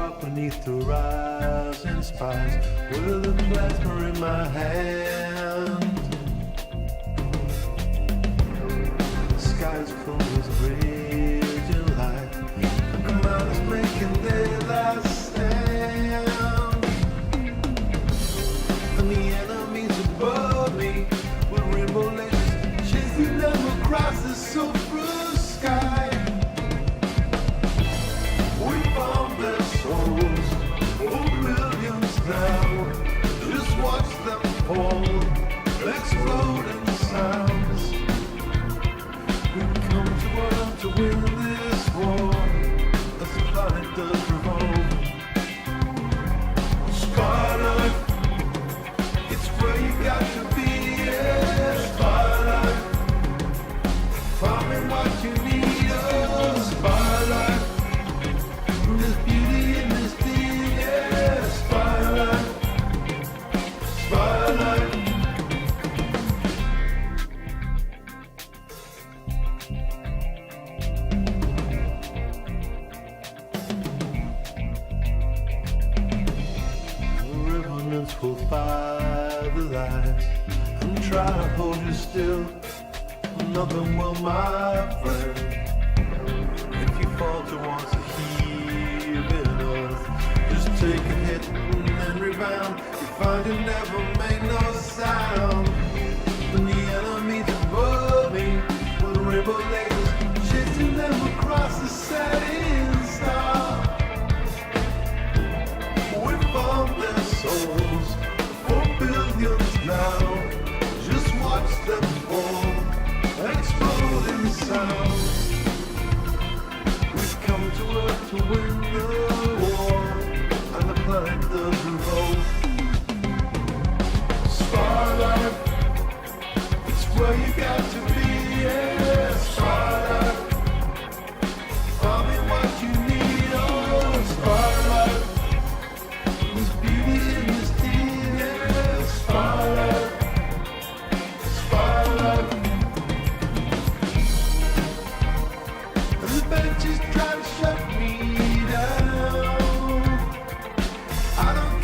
walk beneath the rising spires with a plasma in my hand. The sky's full with radiant light. The mountains making their last stand. And the enemies above me with rainbow lasers chasing them across the silver sky. We found their souls, oh millions now. Just watch them fall, explode in sounds. We've come to Earth to win this war, as the planet does revolve. Spotlight, it's where you got to be, yeah. Spotlight, finding what you need, oh. Spotlight, there's beauty in this thing, yeah. Spotlight, spotlight. The revenants will fire the lights and try to hold you still. Nothing will, my friend. If you falter once a heaving earth, just take a hit and then rebound. You find you never make no sound. When the enemies above me with rainbow lasers chasing them across the setting star. We found their souls for billions now. Just watch them fall, exploding sounds. We've come to Earth to win the war, and the planet does revolve. Spotlight, it's where you got to be, yeah. Spotlight, find me what you need, oh. Spotlight, there's beauty in this thing, yeah. Spotlight, spotlight. The benches try to shut me down. I don't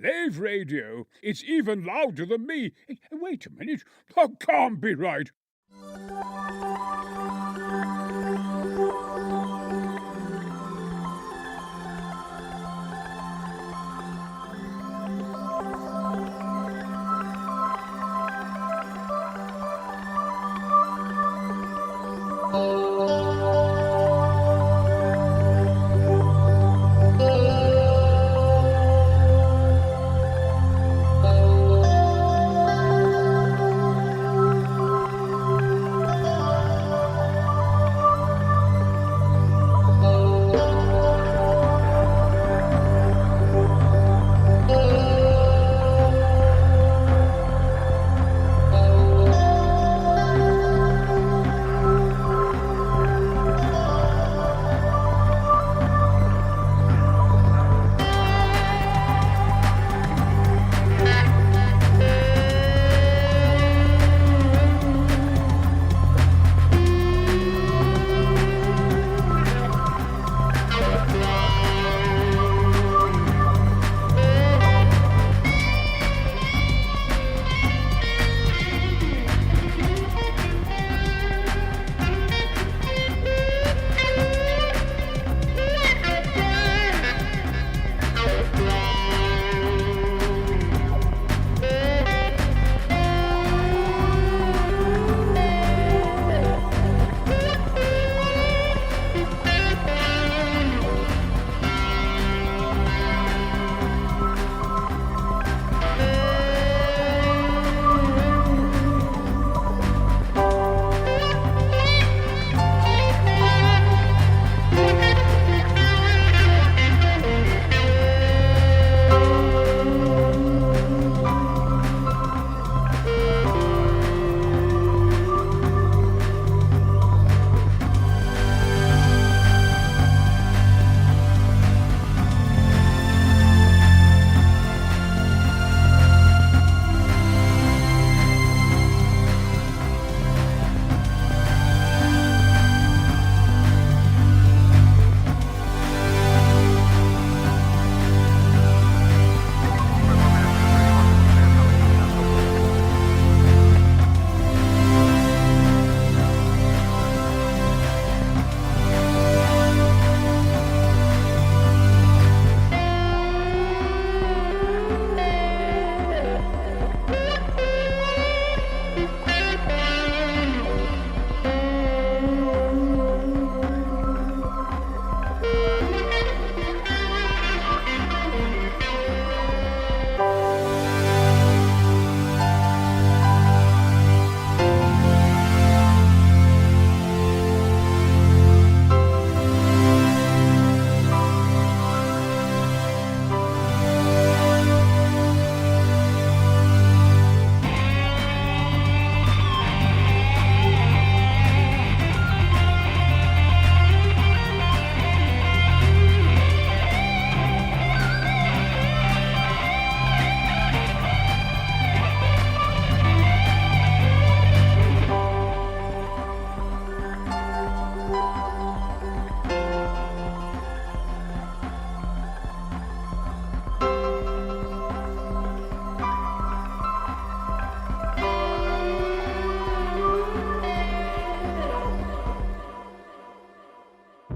Lave radio. It's even louder than me. Wait a minute. That can't be right.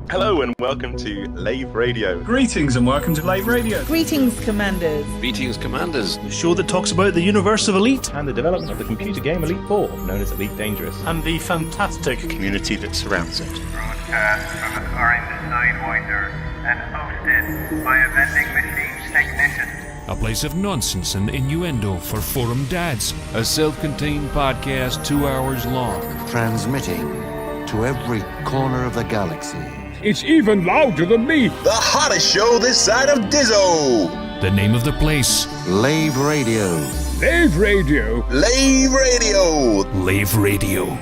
Hello and welcome to Lave Radio. Greetings and welcome to Lave Radio. Greetings, Commanders. Greetings, Commanders. The show that talks about the universe of Elite and the development of the computer game Elite 4, known as Elite Dangerous, and the fantastic community that surrounds it. Broadcast from a current Sidewinder and hosted by a vending machine technician. a place of nonsense and innuendo for forum dads, a self-contained podcast 2 hours long. Transmitting to every corner of the galaxy. It's even louder than me. The hottest show this side of Dizzo. The name of the place: Lave Radio. Lave Radio. Lave Radio. Lave Radio.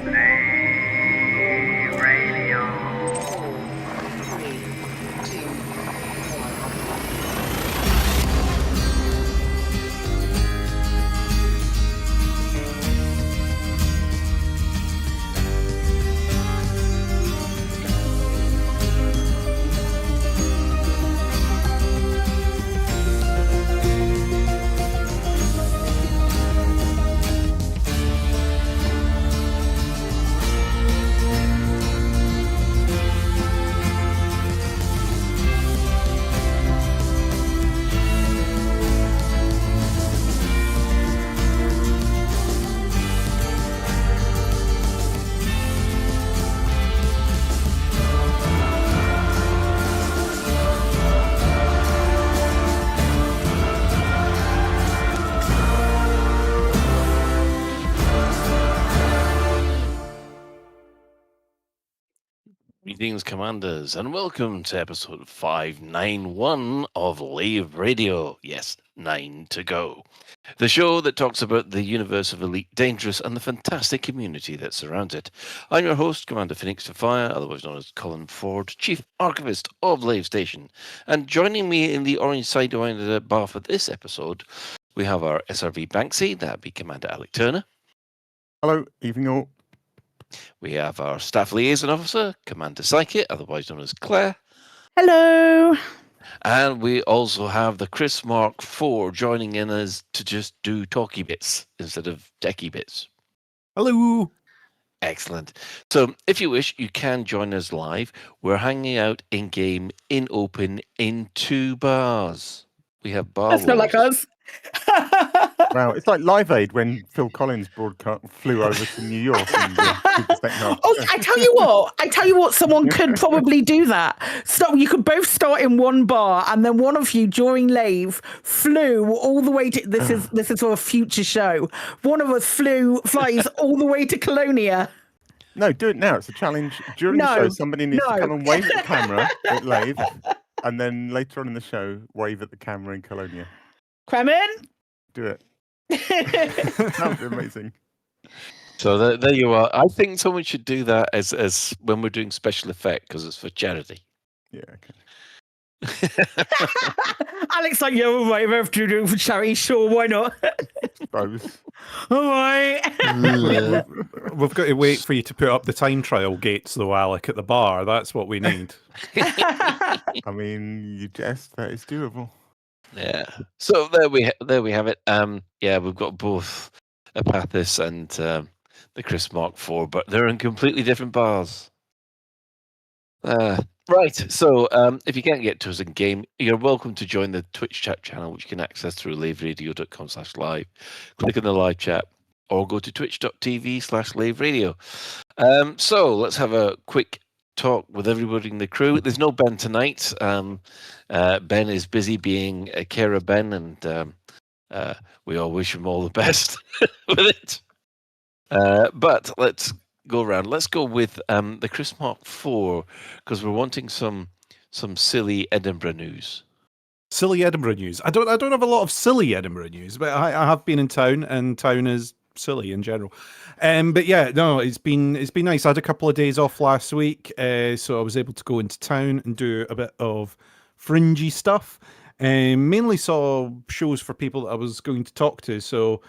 Greetings, Commanders, and welcome to episode 591 of Lave Radio. Yes, 9 to go. The show that talks about the universe of Elite Dangerous and the fantastic community that surrounds it. I'm your host, Commander Phoenix Fire, otherwise known as Colin Ford, Chief Archivist of Lave Station. And joining me in the orange sidewinder bar for this episode, we have our SRV Banksy, that'd be Commander Alec Turner. Hello, evening all. We have our Staff Liaison Officer, Commander Psychic, otherwise known as Claire. Hello. And we also have the Chris Mark IV joining in us to just do talky bits instead of techie bits. Hello. Excellent. So if you wish, you can join us live. We're hanging out in-game, in open, in 2 bars. We have bar That's not like us. Wow, it's like Live Aid when Phil Collins flew over to New York. And, I tell you what, someone could probably do that. So you could both start in one bar, and then one of you during Lave flew all the way to this is for a future show. One of us flies all the way to Colonia. No, do it now. It's a challenge. During the show, somebody needs to come and wave at the camera at Lave, and then later on in the show, wave at the camera in Colonia. Kremen? Do it. That would be amazing. So there you are. I think someone should do that as when we're doing special effect because it's for charity. Yeah, okay. Alex, like, yeah, all right, if I have to do it for charity, sure, why not? Suppose. All right. We've got to wait for you to put up the time trial gates, though, Alec, at the bar. That's what we need. I mean, you jest, that is doable. Yeah. So there we have it. Yeah, we've got both Apathis and the Chris Mark IV, but they're in completely different bars. Right. So if you can't get to us in game, you're welcome to join the Twitch chat channel, which you can access through laveradio.com/live. Click on the live chat or go to twitch.tv/laveradio. So let's have a quick talk with everybody in the crew. There's no Ben tonight. Ben is busy being a carer Ben, and we all wish him all the best with it. But let's go around. Let's go with the Chris Mark IV, because we're wanting some silly Edinburgh news. Silly Edinburgh news. I don't have a lot of silly Edinburgh news, but I have been in town, and town is silly in general. But yeah, no, it's been nice. I had a couple of days off last week, so I was able to go into town and do a bit of fringy stuff. Mainly saw shows for people that I was going to talk to. So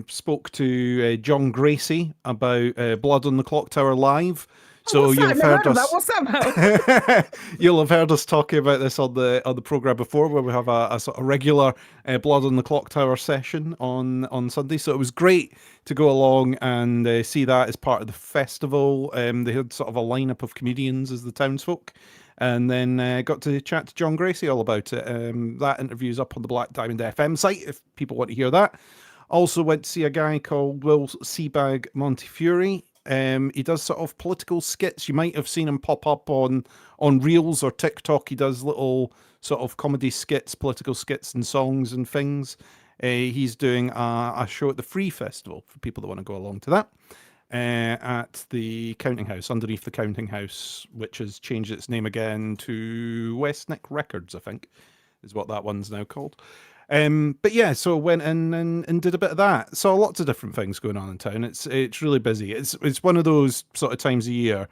spoke to John Gracie about Blood on the Clock Tower Live. So you'll have heard us. What's that about? You'll have heard us talking about this on the program before, where we have a sort of regular Blood on the Clock Tower session on Sunday. So it was great to go along and see that as part of the festival. They had sort of a lineup of comedians as the townsfolk, and then got to chat to John Gracie all about it. That interview's up on the Black Diamond FM site if people want to hear that. Also went to see a guy called Will Seabag Montefiore. He does sort of political skits. You might have seen him pop up on Reels or TikTok. He does little sort of comedy skits, political skits and songs and things. He's doing a show at the Free Festival for people that want to go along to that. At the Counting House, underneath the Counting House, which has changed its name again to Westnick Records, I think, is what that one's now called. But yeah, so went in and did a bit of that. Saw lots of different things going on in town. It's really busy. It's one of those sort of times a year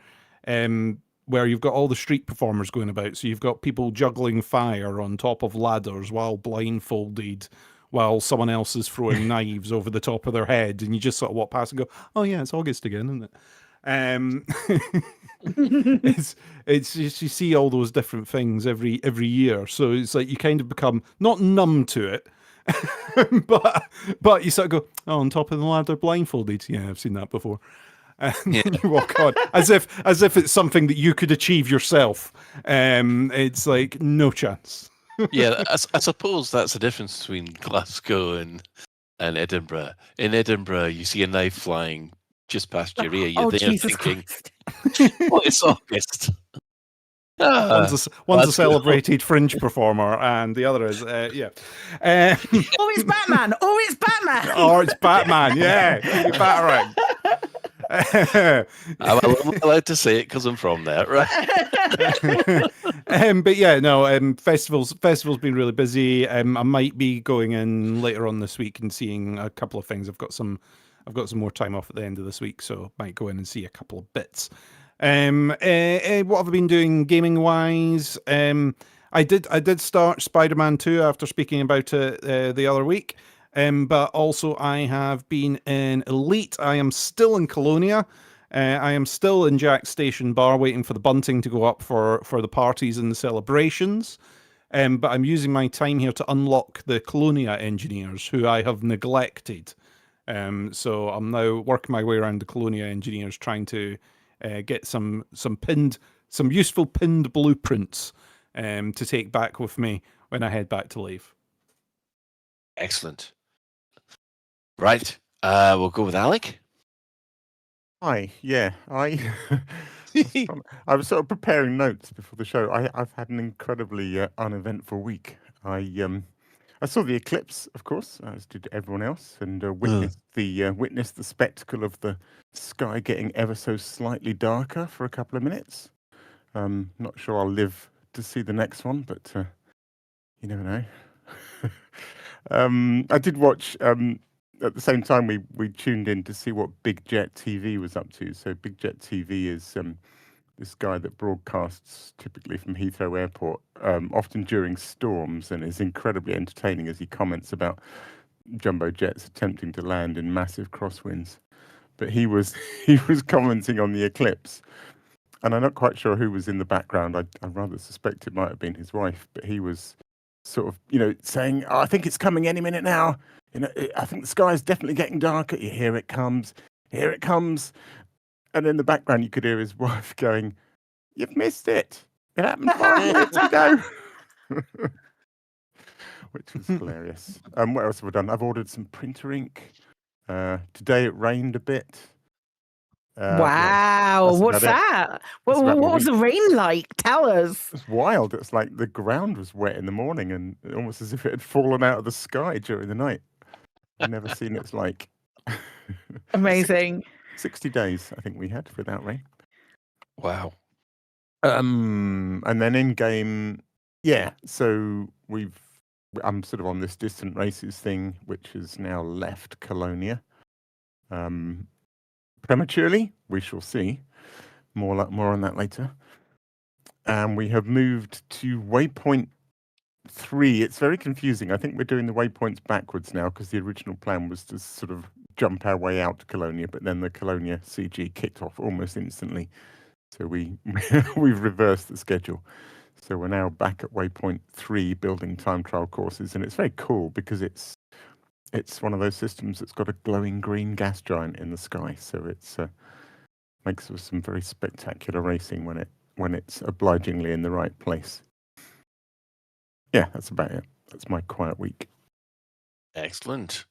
where you've got all the street performers going about. So you've got people juggling fire on top of ladders while blindfolded, while someone else is throwing knives over the top of their head, and you just sort of walk past and go, "Oh yeah, it's August again, isn't it?" It's just, you see all those different things every year, so it's like you kind of become not numb to it, but you sort of go, "Oh, on top of the ladder, blindfolded. Yeah, I've seen that before." And you walk on as if it's something that you could achieve yourself. It's like no chance. Yeah, I suppose that's the difference between Glasgow and Edinburgh. In Edinburgh, you see a knife flying just past your ear. You're there Jesus thinking, Christ. "Oh, it's August." One's a celebrated fringe performer, and the other is yeah. Oh, it's Batman! Oh, it's Batman! Or it's Batman. Yeah, keep your batarang. I'm allowed to say it because I'm from there, right? But yeah, no. Festival's been really busy. I might be going in later on this week and seeing a couple of things. I've got some more time off at the end of this week, so might go in and see a couple of bits. What have I been doing gaming wise? I did start Spider-Man 2 after speaking about it the other week. But also I have been in Elite. I am still in Colonia. I am still in Jack's Station Bar waiting for the bunting to go up for the parties and the celebrations. But I'm using my time here to unlock the Colonia engineers who I have neglected. So I'm now working my way around the Colonia engineers trying to get some useful pinned blueprints to take back with me when I head back to Lave. Excellent. Right, we'll go with Alec. Hi, yeah, I was sort of preparing notes before the show. I've had an incredibly uneventful week. I saw the eclipse, of course, as did everyone else, and witnessed the spectacle of the sky getting ever so slightly darker for a couple of minutes. Not sure I'll live to see the next one, but you never know. I did watch. At the same time, we tuned in to see what Big Jet TV was up to. So Big Jet TV is this guy that broadcasts typically from Heathrow Airport, often during storms, and is incredibly entertaining as he comments about jumbo jets attempting to land in massive crosswinds. But he was commenting on the eclipse, and I'm not quite sure who was in the background. I rather suspect it might have been his wife, but he was sort of, saying, "Oh, I think it's coming any minute now. I think the sky is definitely getting darker. Here it comes. Here it comes." And in the background, you could hear his wife going, "You've missed it. It happened 5 minutes ago." Which was hilarious. What else have I done? I've ordered some printer ink. Today it rained a bit. Wow, what's that? What was the rain like? Tell us. It's wild. It's like the ground was wet in the morning and almost as if it had fallen out of the sky during the night. I've never seen it's like. Amazing. 60 days, I think we had without rain. Wow. And then in game, yeah. So I'm sort of on this distant races thing, which has now left Colonia. Prematurely, we shall see. More on that later. And we have moved to waypoint 3. It's very confusing. I think we're doing the waypoints backwards now because the original plan was to sort of jump our way out to Colonia, but then the Colonia CG kicked off almost instantly. So we've reversed the schedule. So we're now back at waypoint 3 building time trial courses, and it's very cool because it's one of those systems that's got a glowing green gas giant in the sky. So it's makes for some very spectacular racing when it's obligingly in the right place. Yeah, that's about it. That's my quiet week. Excellent.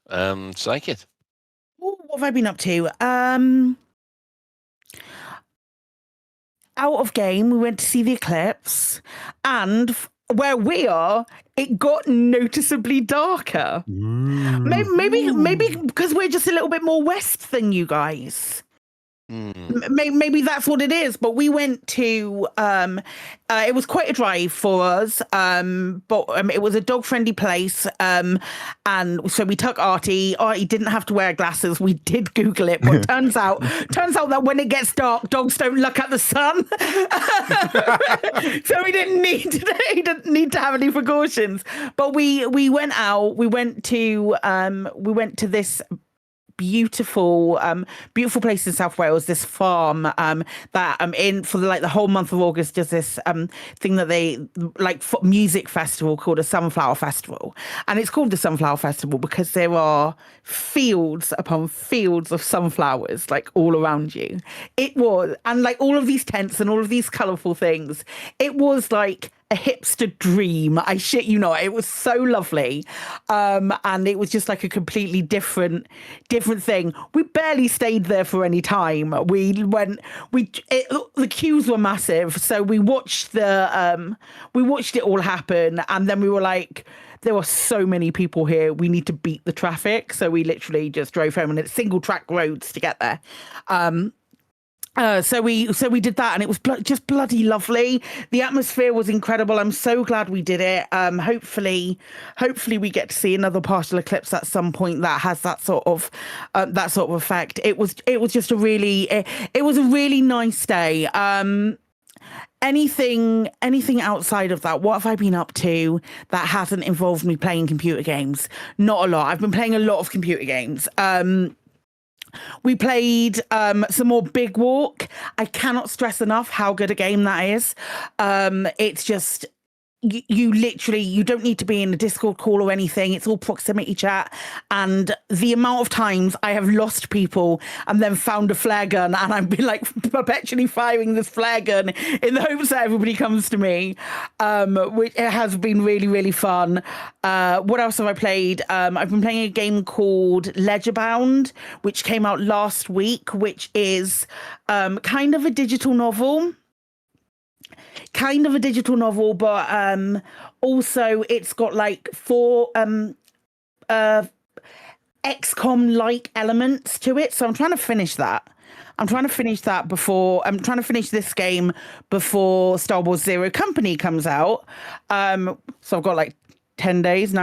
Psychic. What have I been up to? Out of game, we went to see the eclipse, and where we are, it got noticeably darker. Maybe because we're just a little bit more west than you guys. Maybe that's what it is. But we went to it was quite a drive for us, but it was a dog-friendly place, and so we took Artie. Artie didn't have to wear glasses. We did Google it, but turns out that when it gets dark, dogs don't look at the sun. So he didn't need to have any precautions. But we went out. We went to this beautiful place in South Wales, this farm that in for the whole month of August does this thing that they music festival called a Sunflower Festival. And it's called the Sunflower Festival because there are fields upon fields of sunflowers all around you. It was, and all of these tents and all of these colourful things, it was like a hipster dream. I shit you not. It was so lovely. And it was just like a completely different thing. We barely stayed there for any time. The queues were massive. So we watched it all happen. And then we were like, there were so many people here. We need to beat the traffic. So we literally just drove home, and it's single track roads to get there. So we did that, and it was just bloody lovely. The atmosphere was incredible. I'm so glad we did it. Hopefully we get to see another partial eclipse at some point that has that sort of effect. It was just a really nice day. Anything outside of that, what have I been up to that hasn't involved me playing computer games? Not a lot. I've been playing a lot of computer games. We played some more Big Walk. I cannot stress enough how good a game that is. It's just, you don't need to be in a Discord call or anything. It's all proximity chat. And the amount of times I have lost people and then found a flare gun, and I've been perpetually firing this flare gun in the hopes that everybody comes to me, which it has been really, really fun. What else have I played? I've been playing a game called Ledgerbound, which came out last week, which is kind of a digital novel. But also it's got 4 XCOM-like elements to it. So I'm trying to finish that. I'm trying to finish this game before Star Wars Zero Company comes out. So I've got 9 days.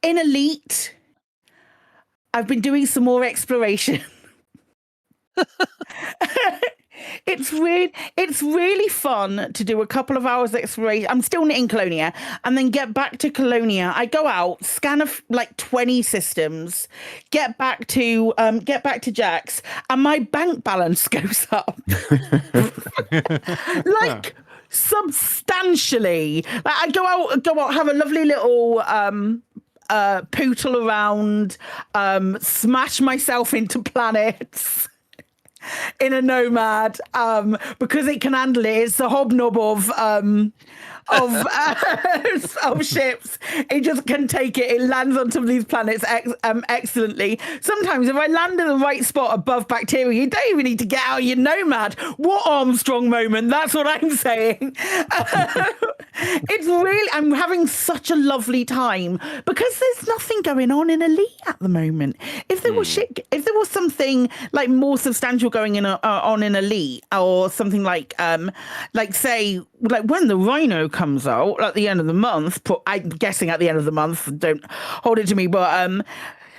In Elite, I've been doing some more exploration. It's really fun to do a couple of hours exploration. I'm still in Colonia, and then get back to Colonia. I go out, scan 20 systems, get back to Jack's, and my bank balance goes up substantially. I go out, have a lovely little pootle around, smash myself into planets in a Nomad, because it can handle it. It's the hobnob of ships. It just can take it. It lands on some of these planets excellently. Sometimes if I land in the right spot above bacteria, you don't even need to get out of your Nomad. What Armstrong moment? That's what I'm saying. It's really, I'm having such a lovely time because there's nothing going on in Elite at the moment. If there was something more substantial going on in Elite, or something say when the Rhino comes out at the end of the month, I'm guessing at the end of the month, don't hold it to me, but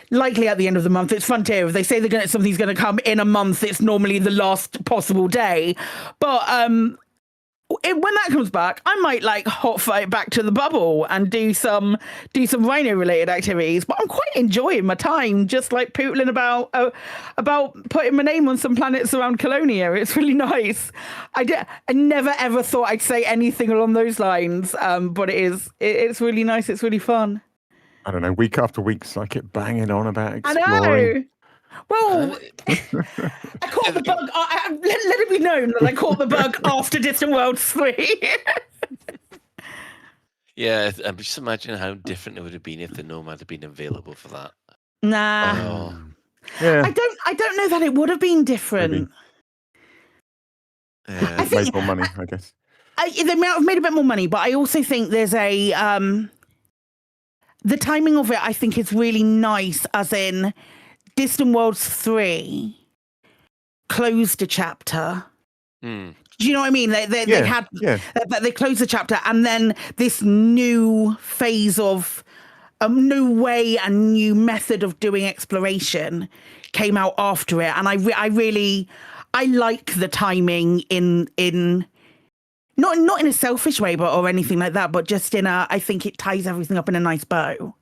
likely at the end of the month. It's Frontier. If they say something's going to come in a month, it's normally the last possible day. But when that comes back, I might hot fight back to the bubble and do some Rhino related activities. But I'm quite enjoying my time, just pootling about putting my name on some planets around Colonia. It's really nice. I never ever thought I'd say anything along those lines, but it's really nice. It's really fun. I don't know. Week after week, it's like it banging on about exploring. I know. Well, I caught the bug. Let it be known that I caught the bug after Distant Worlds 3. Yeah, I'm just imagining how different it would have been if the Nomad had been available for that. Nah. Yeah. I don't know that it would have been different. Yeah, I think made more money, I guess. They might have made a bit more money, but I also think there's the timing of it, I think, is really nice, as in Distant Worlds 3 closed a chapter. Do you know what I mean? They closed the chapter, and then this new phase of a new way and new method of doing exploration came out after it, and I like the timing in not in a selfish way, but or anything like that, but just I think it ties everything up in a nice bow.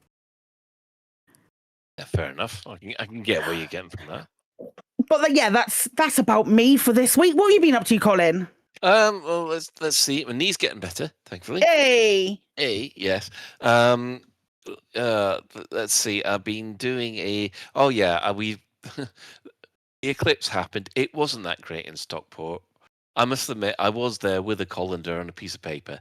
Yeah, fair enough. I can get where you're getting from that. But yeah, that's about me for this week. What have you been up to, Colin? Well, let's see. My knee's getting better, thankfully. Hey, yes. Let's see. I've been doing we the eclipse happened. It wasn't that great in Stockport. I must admit, I was there with a colander and a piece of paper,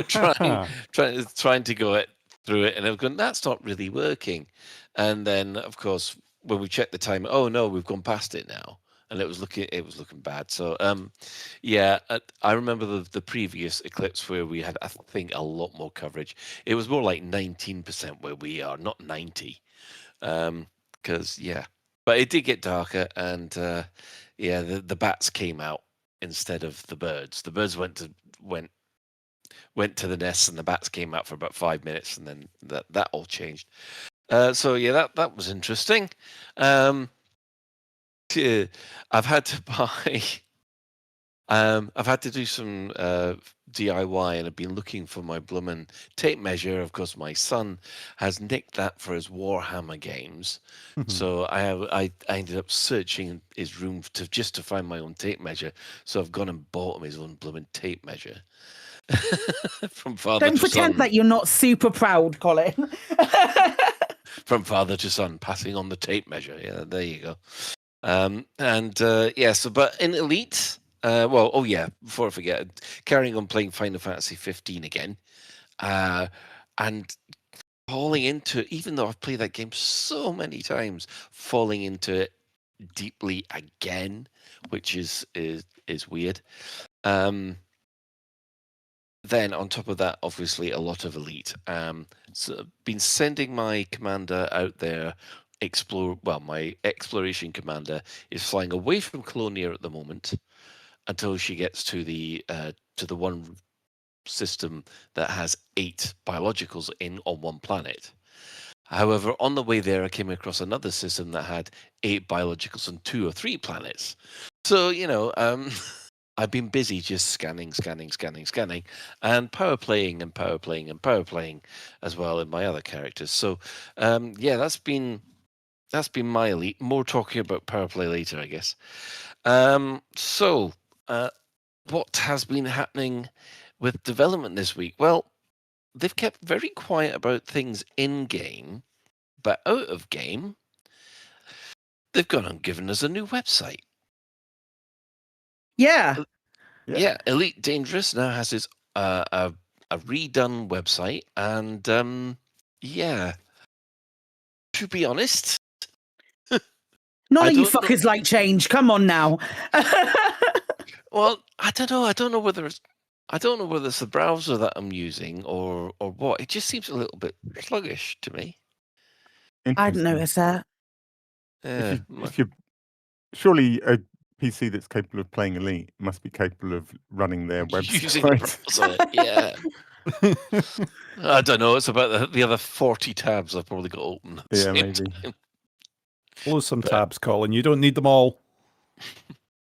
trying to go through it, and I was going, that's not really working. And then, of course, when we checked the time, oh no, we've gone past it now, and it was looking bad. So, I remember the previous eclipse where we had, I think, a lot more coverage. It was more like 19% where we are, not 90. But it did get darker, and the bats came out instead of the birds. The birds went to the nests, and the bats came out for about 5 minutes, and then that all changed. That was interesting. I've had to buy. I've had to do some DIY, and I've been looking for my bloomin' tape measure. Of course, my son has nicked that for his Warhammer games, so I ended up searching his room to find my own tape measure. So I've gone and bought him his own bloomin' tape measure. From father don't to pretend son. that you're not super proud, Colin. From father to son, passing on the tape measure. Yeah, there you go. But in Elite. Before I forget, carrying on playing Final Fantasy 15 again, and falling into, even though I've played that game so many times, falling into it deeply again, which is weird. Then on top of that, obviously a lot of Elite. So been sending my commander out there explore. Well, my exploration commander is flying away from Colonia at the moment, until she gets to the one system that has 8 biologicals on one planet. However, on the way there, I came across another system that had 8 biologicals on 2 or 3 planets. So, I've been busy just scanning, and power playing as well in my other characters. So, that's been my Elite. More talking about power play later, I guess. What has been happening with development this week? Well, they've kept very quiet about things in game, but out of game, they've gone and given us a new website. Yeah. Elite Dangerous now has its a redone website, and to be honest, none of you fuckers like change. Come on now. Well, I don't know. I don't know whether it's the browser that I'm using or what. It just seems a little bit sluggish to me. I didn't notice that. If you're surely a PC that's capable of playing Elite must be capable of running their website. Using the browser, yeah. I don't know. It's about the other 40 tabs I've probably got open. At the same time. Close some tabs, Colin. You don't need them all.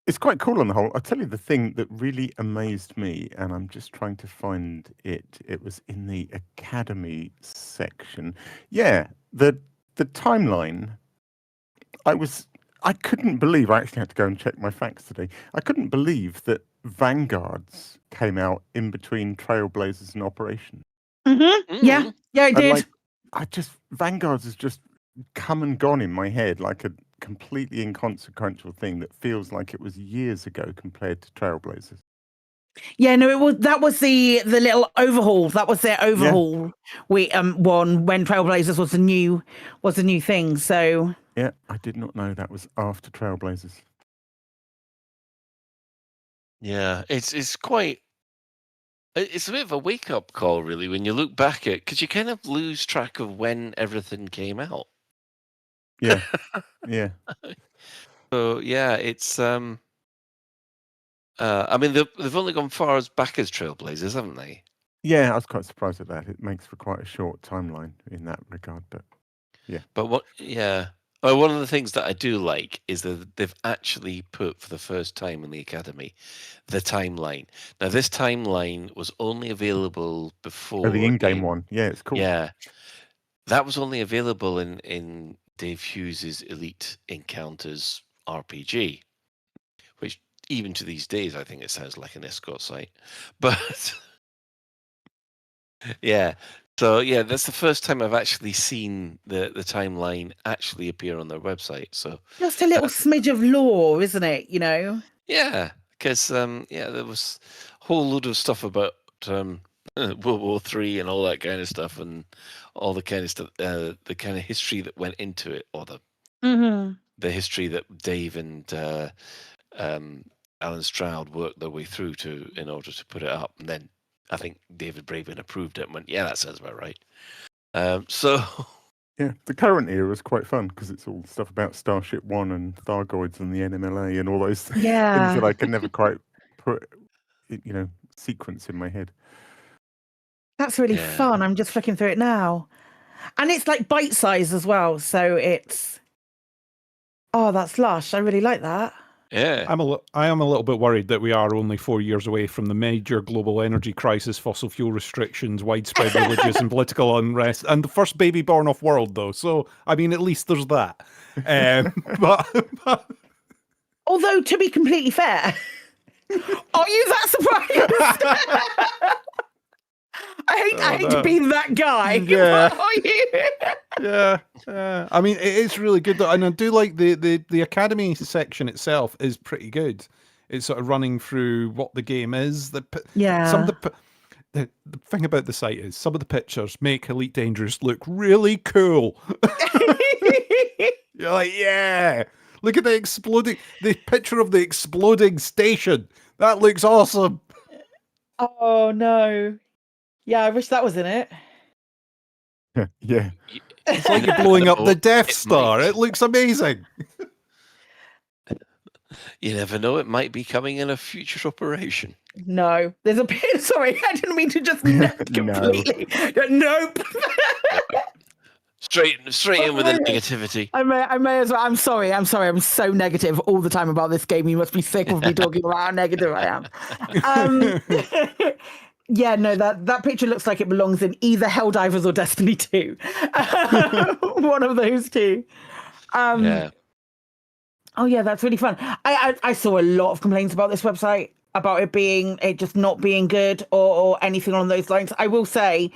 It's quite cool on the whole. I'll tell you the thing that really amazed me, and I'm just trying to find it. It was in the Academy section. Yeah, the timeline. I couldn't believe, I actually had to go and check my facts today. I couldn't believe that Vanguards came out in between Trailblazers and Operation. Mm-hmm. Yeah, it did. Vanguards has just come and gone in my head like a completely inconsequential thing that feels like it was years ago compared to Trailblazers. Yeah, no, that was the little overhaul. That was their overhaul. We one when Trailblazers was a new thing. So Yeah, I did not know that was after Trailblazers. Yeah, it's quite. It's a bit of a wake up call, really, when you look back at, because you kind of lose track of when everything came out. Yeah, yeah. So yeah, it's I mean, they've only gone far as back as Trailblazers, haven't they? Yeah, I was quite surprised at that. It makes for quite a short timeline in that regard, but yeah. But what? Yeah. Well, one of the things that I do like is that they've actually put, for the first time in the Academy, the timeline. Now, this timeline was only available before. Oh, the in-game one. Yeah, it's cool. Yeah. That was only available in Dave Hughes's Elite Encounters RPG, which even to these days, I think it sounds like an escort site. But yeah. So yeah, that's the first time I've actually seen the timeline actually appear on their website. So just a little smidge of lore, isn't it? You know. Yeah, because yeah, there was a whole load of stuff about World War III and all that kind of stuff, and all the kind of stuff, the kind of history that went into it, or the history that Dave and Alan Stroud worked their way through in order to put it up, and then I think David Braben approved it and went, yeah, that sounds about right. So yeah, the current era is quite fun because it's all stuff about Starship One and Thargoids and the NMLA and all those things that I can never quite put, sequence in my head. That's really fun. I'm just flicking through it now, and it's like bite size as well. So it's that's lush. I really like that. Yeah, I am a little bit worried that we are only 4 years away from the major global energy crisis, fossil fuel restrictions, widespread religious and political unrest, and the first baby born off world, though. So, I mean, at least there's that. But although, to be completely fair, are you that surprised? I hate to be that guy. Yeah. Are you? Yeah. I mean, it's really good, though, and I do like the Academy section itself is pretty good. It's sort of running through what the game is. Some of the thing about the site is some of the pictures make Elite Dangerous look really cool. You're like, yeah, look at the picture of the exploding station. That looks awesome. Oh no. Yeah, I wish that was in it. Yeah. It's like you're blowing up the Death Star. It looks amazing. You never know. It might be coming in a future operation. No, there's a bit. Sorry, I didn't mean to just completely. Nope. Straight in with the negativity. I may as well. I'm sorry. I'm so negative all the time about this game. You must be sick of me talking about how negative I am. Yeah, no, that picture looks like it belongs in either Helldivers or Destiny 2. One of those two. Yeah. Oh yeah, that's really fun. I saw a lot of complaints about this website, about it just not being good or anything along those lines. I will say,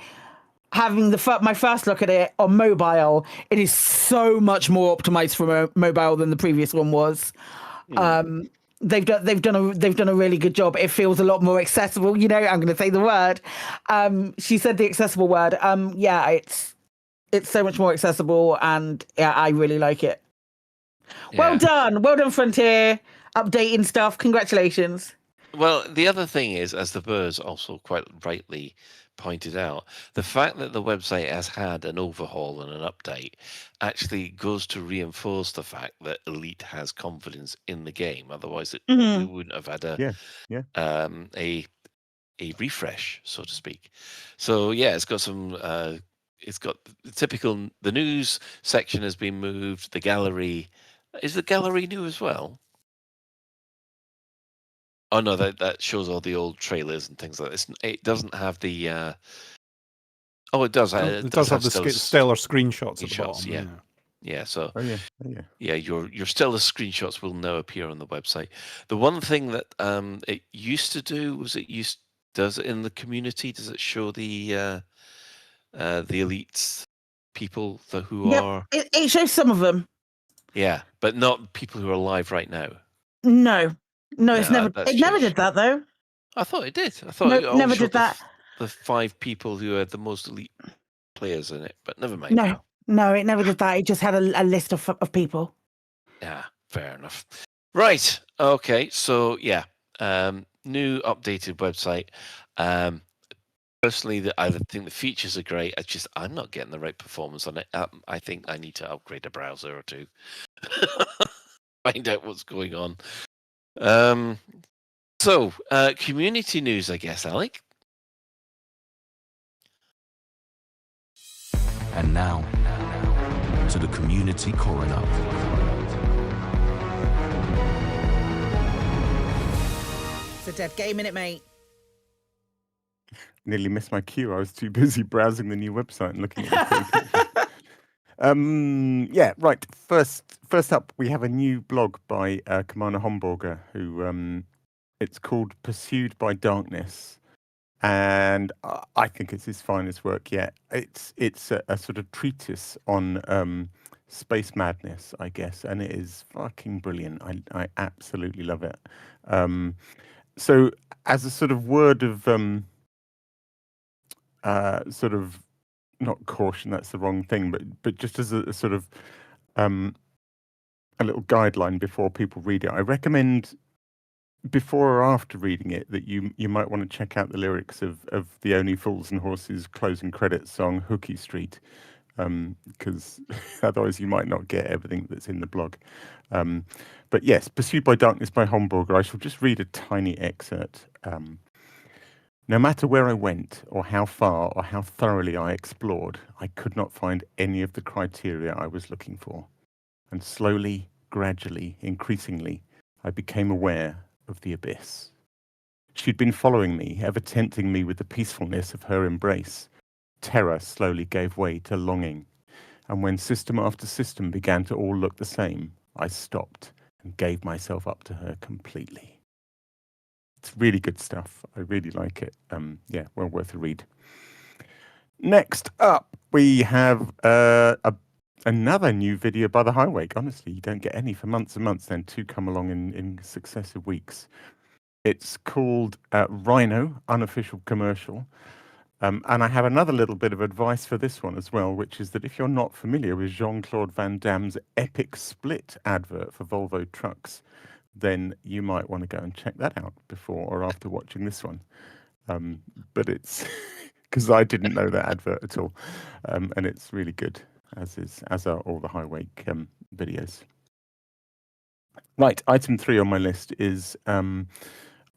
having my first look at it on mobile, it is so much more optimized for mobile than the previous one was. They've done a really good job. It feels a lot more accessible. You know, I'm going to say the word. She said the accessible word. Yeah, it's so much more accessible, and yeah, I really like it. Yeah. Well done, Frontier. Updating stuff. Congratulations. Well, the other thing is, as the Burrs also quite rightly pointed out, the fact that the website has had an overhaul and an update actually goes to reinforce the fact that Elite has confidence in the game. Otherwise, we wouldn't have had a refresh, so to speak. So yeah, it's got some. It's got the typical. The news section has been moved. The gallery is the gallery new as well. Oh no, that shows all the old trailers and things like this. It doesn't have the. Oh, it does. It does have the stellar screenshots at the bottom. Yeah. So. Oh yeah. Yeah, your stellar screenshots will now appear on the website. The one thing that it used to do was does it in the community? Does it show the elites people who are? It shows some of them. Yeah, but not people who are alive right now. No, it's never. It never did that though. I thought it did. I thought it never did that. The 5 people who are the most elite players in it, but never mind. No, No, it never did that. It just had a list of people. Yeah, fair enough. Right. Okay. So yeah, new updated website. Personally, I think the features are great. I'm not getting the right performance on it. I think I need to upgrade a browser or two. Find out what's going on. So community news, I guess, Alec. And now, to the community coroner. It's a dead game, innit, mate? Nearly missed my cue. I was too busy browsing the new website and looking at the pictures. Yeah, right. First up, we have a new blog by Commander Homburger, who it's called Pursued by Darkness, and I think it's his finest work yet. It's a sort of treatise on space madness, I guess, and it is fucking brilliant. I absolutely love it. So, as a sort of word of sort of not caution, that's the wrong thing, but just as a sort of a little guideline before people read it, I recommend before or after reading it that you might want to check out the lyrics of the Only Fools and Horses closing credits song Hooky Street, because otherwise you might not get everything that's in the blog. But yes, Pursued by Darkness by Homburger. I shall just read a tiny excerpt. No matter where I went, or how far, or how thoroughly I explored, I could not find any of the criteria I was looking for. And slowly, gradually, increasingly, I became aware of the abyss. She'd been following me, ever tempting me with the peacefulness of her embrace. Terror slowly gave way to longing. And when system after system began to all look the same, I stopped and gave myself up to her completely. It's really good stuff. I really like it. Yeah, well worth a read. Next up, we have another new video by The Highwake. Honestly, you don't get any for months and months, then two come along in successive weeks. It's called Rhino, Unofficial Commercial. And I have another little bit of advice for this one as well, which is that if you're not familiar with Jean-Claude Van Damme's epic split advert for Volvo trucks, then you might want to go and check that out before or after watching this one. But it's because I didn't know that advert at all, and it's really good, as are all the Highwake videos. Right, item 3 on my list is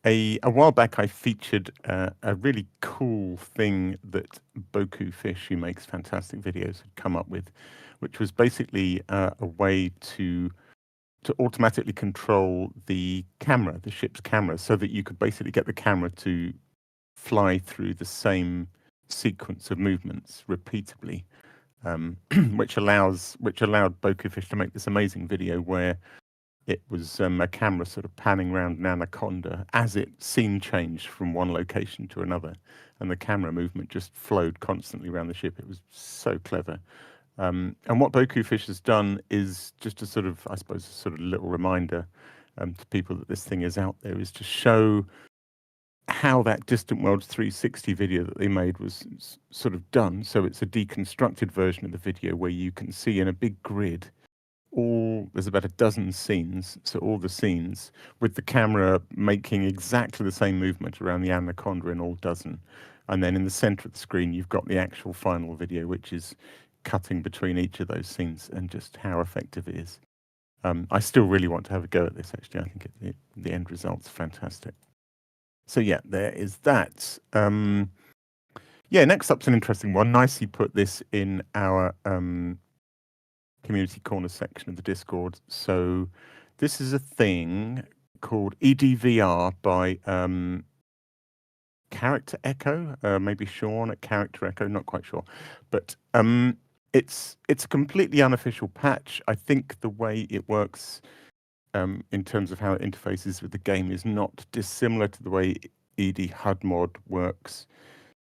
a while back I featured a really cool thing that Boku Fish, who makes fantastic videos, had come up with, which was basically a way to automatically control the camera, the ship's camera, so that you could basically get the camera to fly through the same sequence of movements repeatably, which allowed Boku Fish to make this amazing video where it was a camera sort of panning around an anaconda as it scene changed from one location to another, and the camera movement just flowed constantly around the ship. It was so clever. And what Boku Fish has done is just a sort of, I suppose, a sort of little reminder to people that this thing is out there, is to show how that Distant Worlds 360 video that they made was sort of done. So it's a deconstructed version of the video where you can see in a big grid there's about a dozen scenes, so all the scenes with the camera making exactly the same movement around the anaconda in all dozen. And then in the center of the screen, you've got the actual final video, which is cutting between each of those scenes, and just how effective it is. I still really want to have a go at this, actually. I think the end result's fantastic. So yeah, there is that. Yeah, next up's an interesting one. Nicely put this in our community corner section of the Discord. So this is a thing called EDVR by Character Echo, maybe Sean at Character Echo, not quite sure. But it's a completely unofficial patch. I think the way it works in terms of how it interfaces with the game is not dissimilar to the way ED HUD mod works.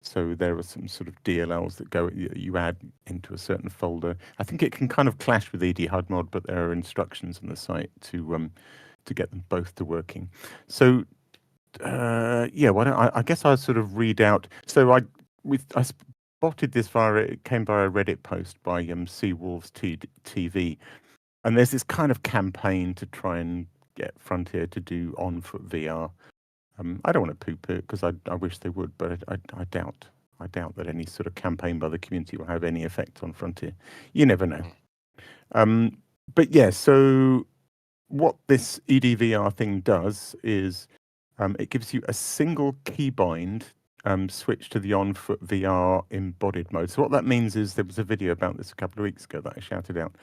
So there are some sort of DLLs that you add into a certain folder. I think it can kind of clash with ED HUD mod, but there are instructions on the site to get them both to working. So yeah, I guess I'll sort of read out. So I spotted this it came via a Reddit post by Seawolves TV, and there's this kind of campaign to try and get Frontier to do on-foot VR. I don't want to poo-poo it because I wish they would, but I doubt that any sort of campaign by the community will have any effect on Frontier. You never know. But yeah, so what this EDVR thing does is it gives you a single keybind switch to the on-foot VR embodied mode. So what that means is there was a video about this a couple of weeks ago that I shouted out.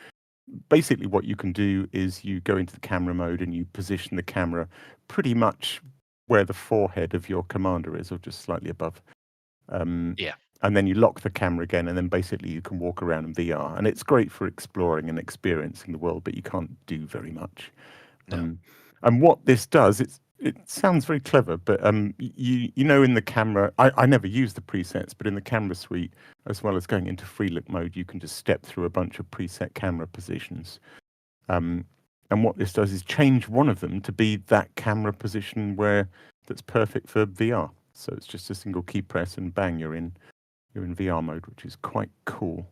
Basically, what you can do is you go into the camera mode and you position the camera pretty much where the forehead of your commander is, or just slightly above. And then you lock the camera again, and then basically you can walk around in VR. And it's great for exploring and experiencing the world, but you can't do very much. No. And what this does, it sounds very clever, but you know, in the camera, I never use the presets, but in the camera suite, as well as going into free look mode, you can just step through a bunch of preset camera positions. And what this does is change one of them to be that camera position that's perfect for VR. So it's just a single key press, and bang, you're in VR mode, which is quite cool.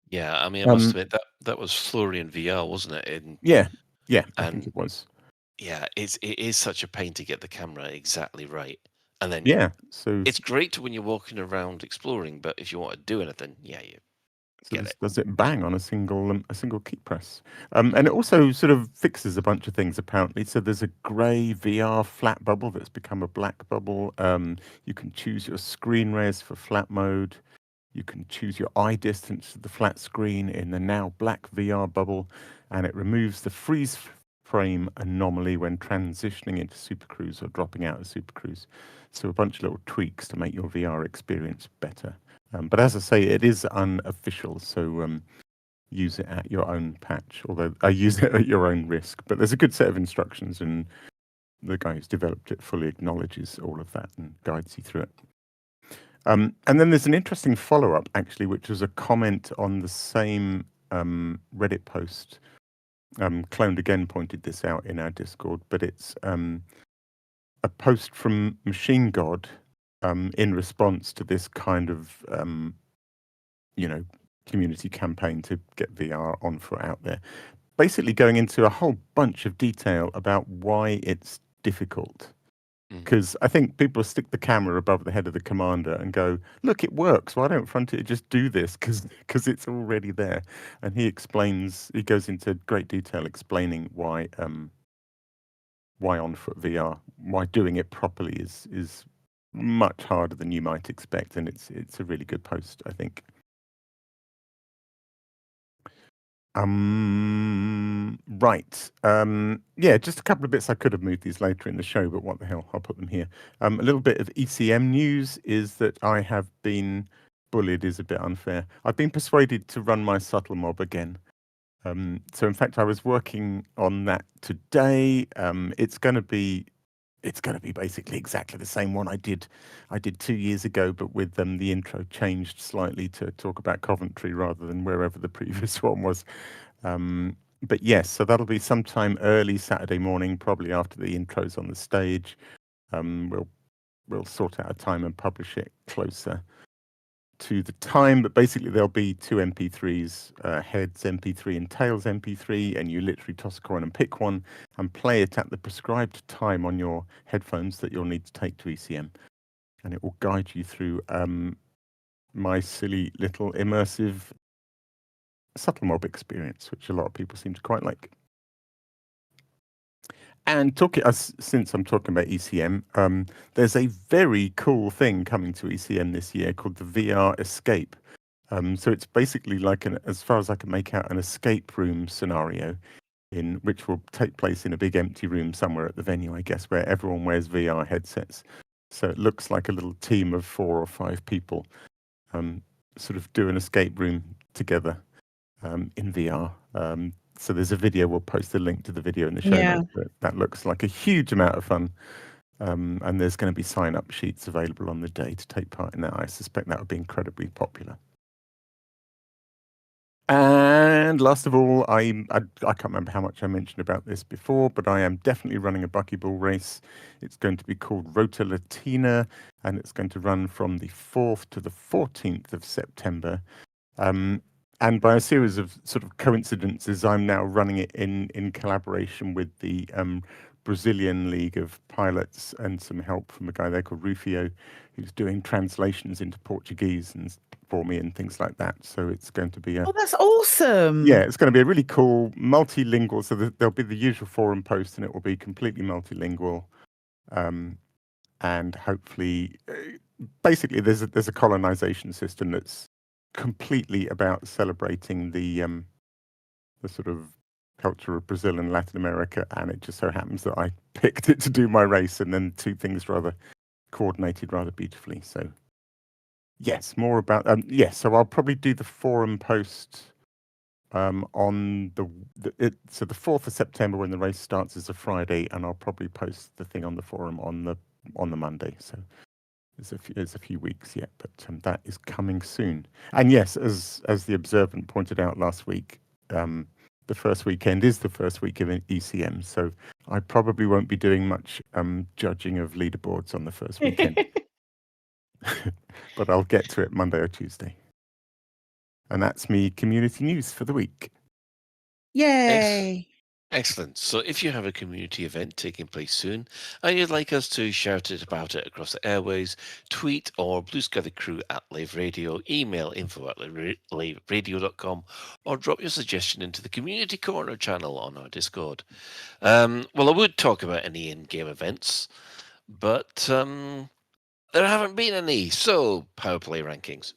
Yeah, I mean, I must admit that was Florian VR, wasn't it? Yeah, I think it was. Yeah, it is such a pain to get the camera exactly right, and then so it's great when you're walking around exploring, but if you want to do anything, you get it. Does it bang on a single key press, and it also sort of fixes a bunch of things apparently. So there's a grey VR flat bubble that's become a black bubble. You can choose your screen res for flat mode. You can choose your eye distance to the flat screen in the now black VR bubble, and it removes the freeze frame anomaly when transitioning into Super Cruise or dropping out of Super Cruise. So a bunch of little tweaks to make your VR experience better. But as I say, it is unofficial, so use it at your own patch, although I use it at your own risk. But there's a good set of instructions, and the guy who's developed it fully acknowledges all of that and guides you through it. And then there's an interesting follow-up, actually, which was a comment on the same Reddit post. Cloned Again pointed this out in our Discord, but it's a post from Machine God in response to this kind of, community campaign to get VR on foot out there. Basically going into a whole bunch of detail about why it's difficult. Because I think people stick the camera above the head of the commander and go, look, it works. Why don't Frontier just do this? Because it's already there. And he goes into great detail explaining why on-foot VR, why doing it properly is much harder than you might expect. And it's a really good post, I think. Right. Just a couple of bits. I could have moved these later in the show, but what the hell, I'll put them here. A little bit of ECM news is that I have been bullied is a bit unfair. I've been persuaded to run my subtle mob again. So in fact, I was working on that today. It's going to be basically exactly the same one I did 2 years ago, but with the intro changed slightly to talk about Coventry rather than wherever the previous one was. But yes, so that'll be sometime early Saturday morning, probably after the intro's on the stage. We'll sort out a time and publish it closer to the time, but basically there'll be two MP3s, Heads MP3 and Tails MP3, and you literally toss a coin and pick one and play it at the prescribed time on your headphones that you'll need to take to ECM. And it will guide you through my silly little immersive subtle mob experience, which a lot of people seem to quite like. And since I'm talking about ECM, there's a very cool thing coming to ECM this year called the VR Escape. So it's basically like, as far as I can make out, an escape room scenario which will take place in a big empty room somewhere at the venue, I guess, where everyone wears VR headsets. So it looks like a little team of 4 or 5 people sort of do an escape room together in VR. So there's a video, we'll post a link to the video in the show notes, but that looks like a huge amount of fun. And there's going to be sign-up sheets available on the day to take part in that. I suspect that would be incredibly popular. And last of all, I can't remember how much I mentioned about this before, but I am definitely running a buckyball race. It's going to be called Rota Latina, and it's going to run from the 4th to the 14th of September. And by a series of sort of coincidences, I'm now running it in collaboration with the Brazilian League of Pilots and some help from a guy there called Rufio, who's doing translations into Portuguese and for me and things like that. So it's going to be Oh, that's awesome. Yeah, it's going to be a really cool multilingual. So there'll be the usual forum post, and it will be completely multilingual. And hopefully, basically, there's a colonization system that's completely about celebrating the sort of culture of Brazil and Latin America, and it just so happens that I picked it to do my race, and then two things rather coordinated rather beautifully. So yes, more about so I'll probably do the forum post on the 4th of September when the race starts is a Friday, and I'll probably post the thing on the forum on the Monday. So there's a few weeks yet, but that is coming soon. And yes, as the Observant pointed out last week, the first weekend is the first week of an ECM, so I probably won't be doing much judging of leaderboards on the first weekend. But I'll get to it Monday or Tuesday. And that's me community news for the week. Yay! Excellent. So if you have a community event taking place soon and you'd like us to shout it about it across the airways, tweet or blue sky the crew at Lave Radio, email info@laveradio.com, or drop your suggestion into the community corner channel on our Discord. Well, I would talk about any in-game events, but there haven't been any. So, Power Play rankings.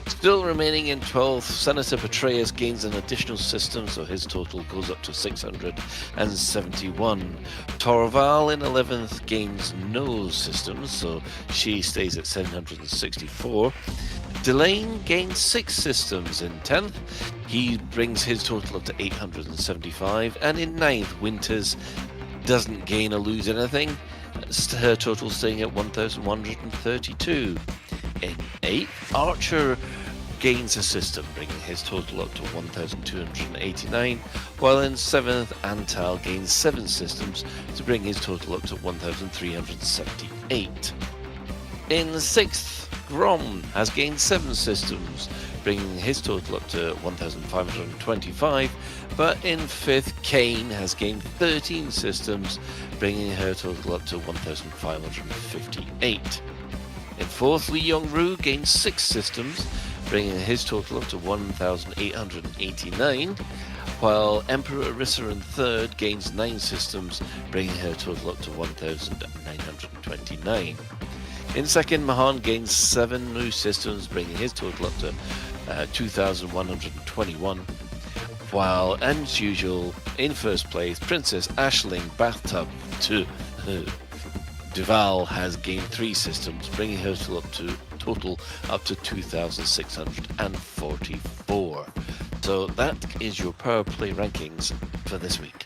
Still remaining in 12th, Senator Petraeus gains an additional system, so his total goes up to 671. Torval in 11th gains no systems, so she stays at 764. Delane gains 6 systems in 10th. He brings his total up to 875. And in 9th, Winters doesn't gain or lose anything. Her total staying at 1,132. In 8th, Archer gains a system, bringing his total up to 1,289, while in 7th, Antal gains 7 systems to bring his total up to 1,378. In 6th, Grom has gained 7 systems, bringing his total up to 1,525, but in 5th, Kane has gained 13 systems, bringing her total up to 1,558. In 4th, Li Yongru gains 6 systems, bringing his total up to 1,889, while Emperor Arissa in 3rd gains 9 systems, bringing her total up to 1,929. In 2nd, Mahan gains 7 new systems, bringing his total up to 2,121, while, as usual, in 1st place, Princess Ashling Bathtub Duval has gained 3 systems, bringing her total up to 2,644. So that is your Power Play rankings for this week.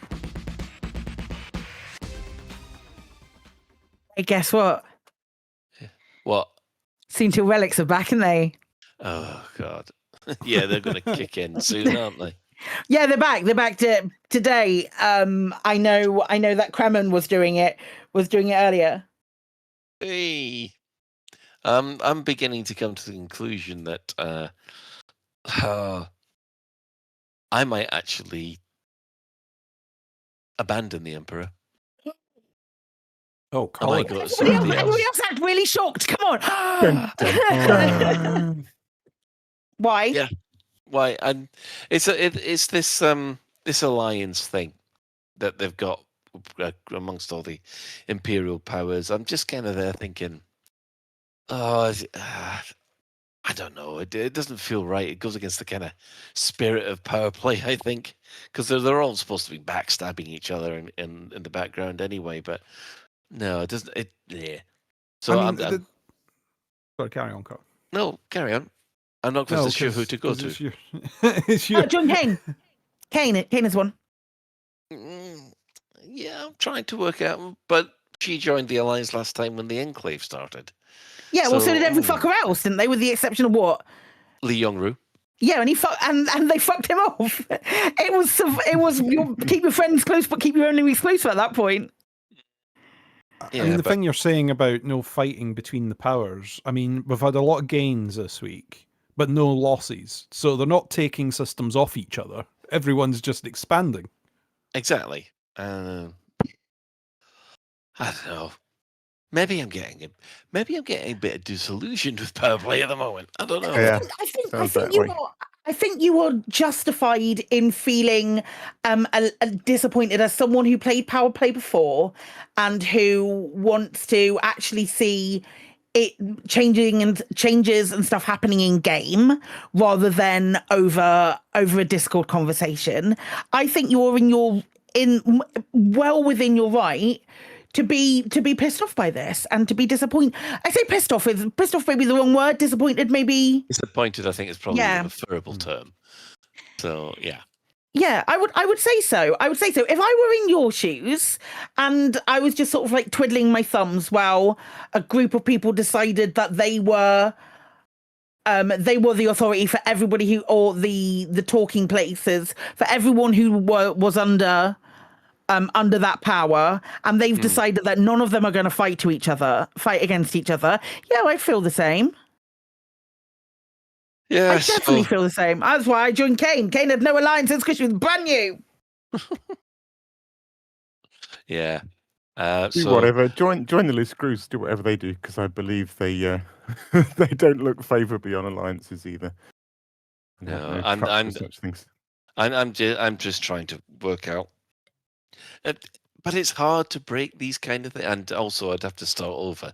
Hey, guess what? What? Sentinel Relics are back, aren't they? Oh, God. Yeah, they're going to kick in soon, aren't they? Yeah, they're back. They're back today. I know that Kremen was doing it earlier. Hey. I'm beginning to come to the conclusion that I might actually abandon the Emperor. Oh, I might go to Everybody somebody else act really shocked. Come on. Why? Yeah. Why? And it's this this alliance thing that they've got amongst all the imperial powers. I'm just kind of there thinking, I don't know. It doesn't feel right. It goes against the kind of spirit of Power Play, I think, because they're all supposed to be backstabbing each other in the background anyway. But no, it doesn't. Yeah. So I mean, sorry, carry on, Carl. No, carry on. I'm not quite sure who to go to. It's John Kane. Kane is one. Yeah, I'm trying to work out, but She joined the alliance last time when the Enclave started. Yeah, well, so did every fucker else, didn't they? With the exception of what? Lee Yong-ru. Yeah, and and they fucked him off. It was keep your friends close, but keep your enemies closer at that point. Yeah, I mean, the thing you're saying about no fighting between the powers, I mean, we've had a lot of gains this week, but no losses. So they're not taking systems off each other. Everyone's just expanding. Exactly. I don't know. Maybe I'm getting a bit disillusioned with power play at the moment. I don't know. Yeah, I think you are justified in feeling disappointed as someone who played power play before and who wants to actually see it changes and stuff happening in game rather than over a Discord conversation. I think you're well within your right to be pissed off by this and to be disappointed. I say pissed off maybe the wrong word. Disappointed maybe. Disappointed, I think, is probably a preferable term. So yeah. Yeah, I would say so. I would say so. If I were in your shoes and I was just sort of like twiddling my thumbs while a group of people decided that they were the authority for everybody or the talking places for everyone who was under that power, and they've decided that none of them are going to fight against each other. Yeah, I feel the same. Yeah, I definitely feel the same. That's why I joined Kane. Kane had no alliances because she was brand new. Yeah. Do whatever. Join the loose screws. Do whatever they do, because I believe they they don't look favourably on alliances either. No, I'm such things. I'm just trying to work out. But it's hard to break these kind of things, and also I'd have to start over,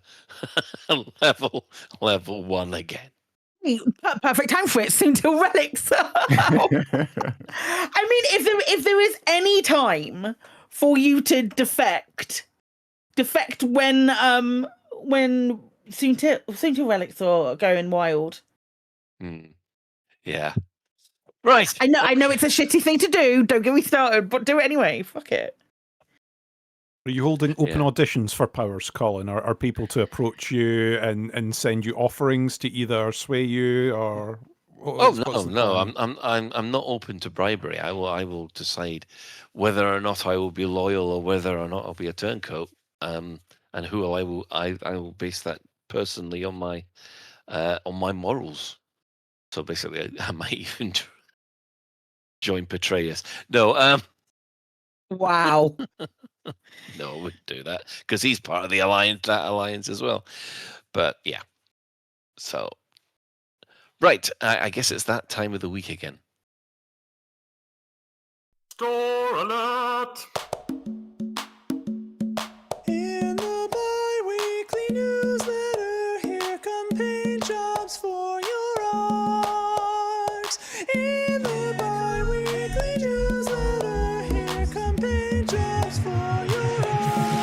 level 1 again. Perfect time for it. Soon till relics. I mean, if there is any time for you to defect when soon till relics are going wild. Yeah. Right. I know it's a shitty thing to do. Don't get me started, but do it anyway. Fuck it. Are you holding open auditions for powers, Colin? Are people to approach you and send you offerings to either sway you or? No. I'm not open to bribery. I will decide whether or not I will be loyal or whether or not I'll be a turncoat. And who I will base that personally on my morals. So basically, I might even join Petraeus. No. Wow. No, I wouldn't do that because he's part of the alliance as well. But yeah, so right, I guess it's that time of the week again. Store alert! In the bi-weekly newsletter, here come paint jobs for your art. In the bi-weekly newsletter, here come paint jobs for your art.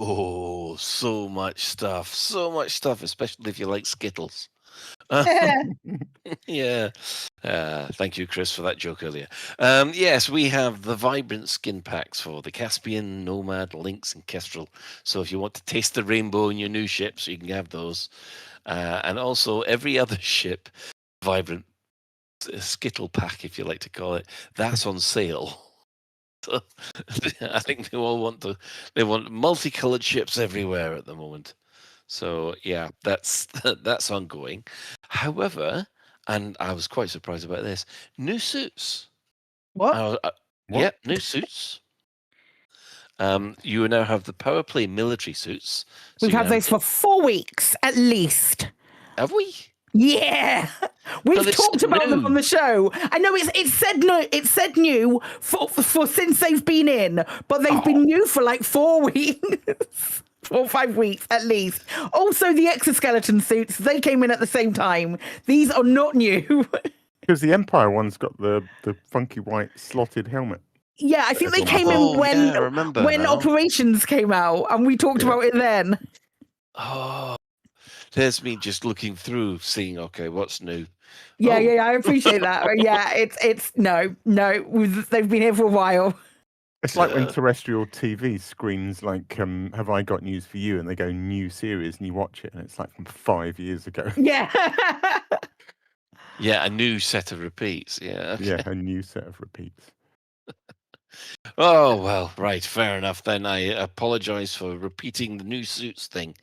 Oh, so much stuff, especially if you like Skittles. Yeah. Thank you, Chris, for that joke earlier. Yes, we have the vibrant skin packs for the Caspian, Nomad, Lynx, and Kestrel. So if you want to taste the rainbow in your new ship, so you can have those. And also every other ship, vibrant Skittle pack, if you like to call it, that's on sale. So I think they want multicolored ships everywhere at the moment. So yeah, that's ongoing. However, and I was quite surprised about this, new suits. What? Yeah, new suits. You now have the power play military suits. So We've had those for 4 weeks at least. Have we? Yeah, we've talked about them on the show. I know it's said new for since they've been in, but they've been new for like 4 weeks. 4 or 5 weeks at least. Also, the exoskeleton suits, they came in at the same time. These are not new. Because the Empire one's got the funky white slotted helmet. Yeah, I think they came in when Operations came out, and we talked about it then. Oh, there's me just looking through, seeing, okay, what's new? Yeah, I appreciate that. Yeah, it's no, they've been here for a while. It's like when terrestrial TV screens like, have I got news for you? And they go new series and you watch it and it's like from 5 years ago. Yeah. Yeah, a new set of repeats. Yeah. Okay. Yeah, a new set of repeats. Oh, well, right, fair enough. Then I apologize for repeating the new suits thing.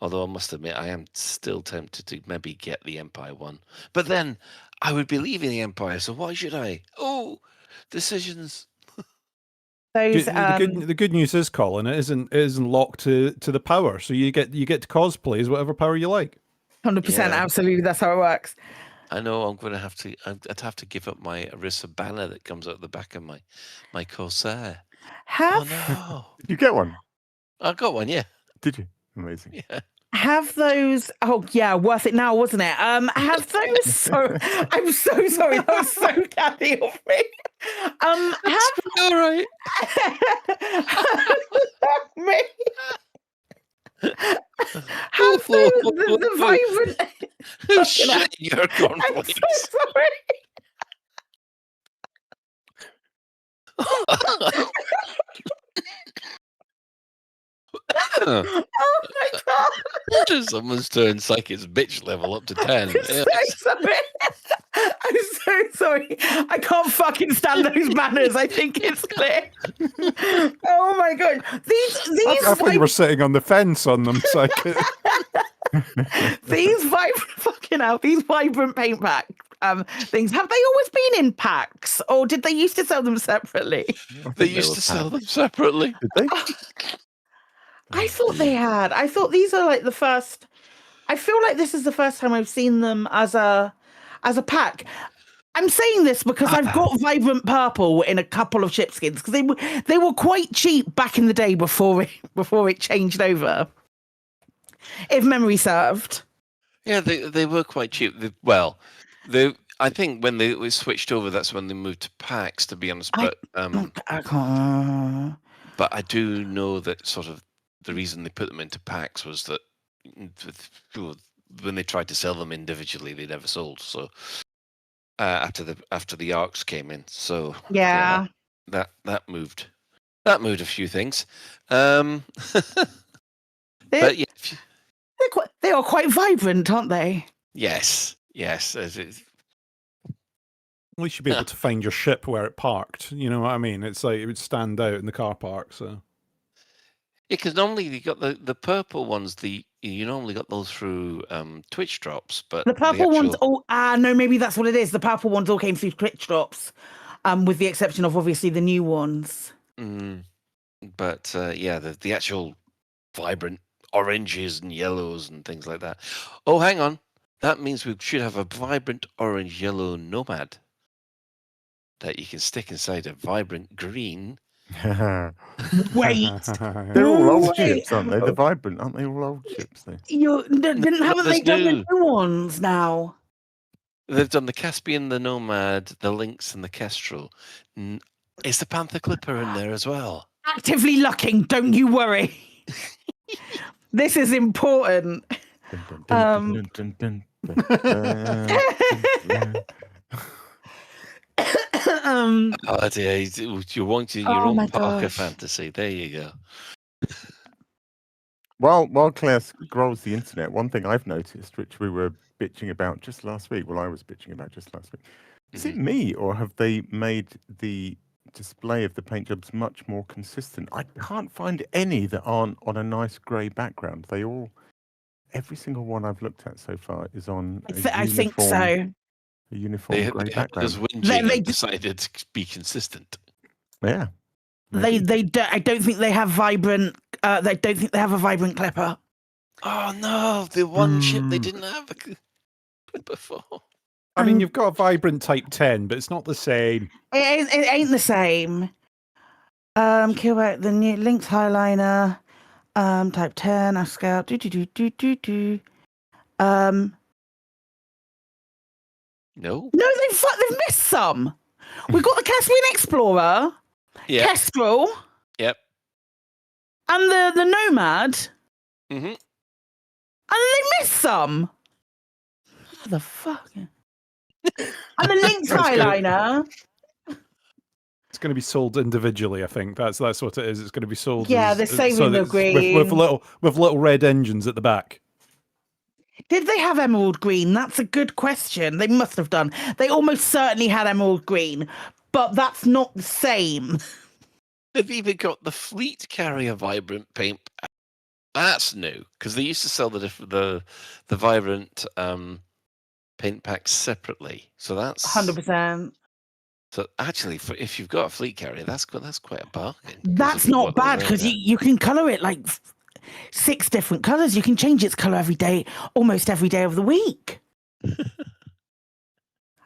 Although I must admit, I am still tempted to maybe get the Empire one. But then I would be leaving the Empire, so why should I? Oh, decisions. Those, the good news is, Colin, it isn't locked to the power, so you get to cosplay as whatever power you like. 100%, absolutely, that's how it works. I know I'm going to have to. I'd have to give up my Arissa banner that comes out the back of my Corsair. Have Did you get one? I got one, yeah. Did you? Amazing. Yeah. Have those? Oh yeah, worth it now, wasn't it? Have those? So I'm so sorry. That was so catty of me. All right. Me. Have the vibrant. Shut your cornflakes. I'm so sorry. Oh my god! Someone's turned Psychic's bitch level up to 10. I'm so sorry. I'm so sorry. I can't fucking stand those banners. I think it's clear. Oh my god! These I thought you were sitting on the fence on them, Psychic. These vibrant paint pack things, have they always been in packs, or did they used to sell them separately? They used to sell them separately. Did they? I thought they had. I thought these are like the first. I feel like this is the first time I've seen them as a pack. I'm saying this because I've got vibrant purple in a couple of chipskins because they were quite cheap back in the day before it changed over. If memory served. Yeah, they were quite cheap. I think when they switched over, that's when they moved to packs. To be honest, but I can't. But I do know that sort of the reason they put them into packs was that when they tried to sell them individually, they never sold. So after the arcs came in, so yeah, that moved a few things. But yeah, they are quite vibrant, aren't they? Yes. Well, you should be able to find your ship where it parked. You know what I mean? It's like it would stand out in the car park. So yeah, because normally you got the purple ones. You normally got those through Twitch drops, but the purple ones. Oh, no, maybe that's what it is. The purple ones all came through Twitch drops, with the exception of obviously the new ones. But the actual vibrant oranges and yellows and things like that. Oh, hang on. That means we should have a vibrant orange-yellow nomad that you can stick inside a vibrant green. Wait. They're all old chips, aren't they? They're vibrant, aren't they? All old chips. Haven't they done the new ones now? They've done the Caspian, the Nomad, the Lynx, and the Kestrel. Is the Panther Clipper in there as well? Actively looking, don't you worry. This is important. Oh dear, you're wanting your own Parker fantasy. There you go. While Claire scrolls the internet, one thing I've noticed, which we were bitching about just last week, I was bitching about just last week, is it me or have they made the display of the paint jobs much more consistent? I can't find any that aren't on a nice grey background. Every single one I've looked at so far is on I think so. A uniform grey background. They decided to be consistent. Yeah. I don't think they have vibrant. They don't think they have a vibrant clipper. Oh no, the one chip they didn't have a clipper for. I mean, you've got a vibrant Type 10, but it's not the same. It ain't the same. Kill out the new Lynx highliner. Type 10, Ask Scout. No. No, they've missed some. We've got the Caspian Explorer, Yeah. Kestrel, Yep. and the Nomad. Mm-hmm. And they missed some. What the fuck? And the Lynx eyeliner. It's going to be sold individually. I think that's what it is. It's going to be sold. Yeah, they're saving the green with little red engines at the back. Did they have emerald green? That's a good question. They must have done. They almost certainly had emerald green, but that's not the same. They've even got the Fleet Carrier Vibrant paint. That's new because they used to sell the Vibrant paint packs separately. So that's 100%. So actually, if you've got a Fleet Carrier, that's quite a bargain. That's not bad because you can colour it like 6 different colours. You can change its colour every day, almost every day of the week.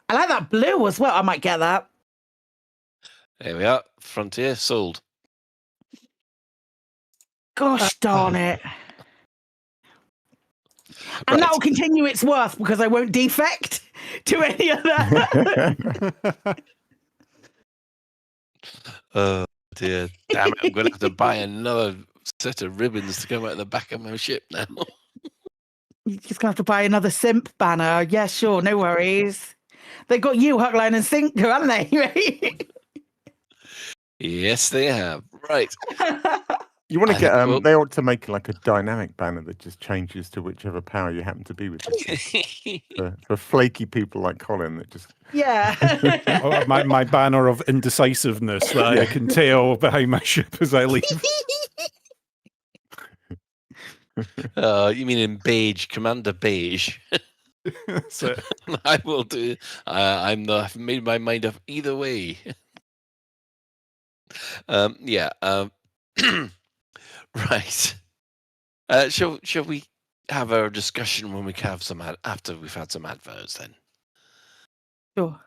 I like that blue as well. I might get that. There we are. Frontier sold. Gosh darn it. And that will continue its worth because I won't defect to any other. Oh dear. Damn it. I'm going to have to buy another set of ribbons to come out the back of my ship now. You're just going to have to buy another simp banner. Yeah, sure. No worries. They got you, hook, line, and sinker, haven't they? Right? Yes, they have. Right. You want to get they ought to make like a dynamic banner that just changes to whichever power you happen to be with. for flaky people like Colin that just my banner of indecisiveness that I can tail behind my ship as I leave. You mean in beige, Commander Beige? That's it. I will do. I've made my mind up either way. Right. Shall we have our discussion when we have some after we've had some adverts then? Sure.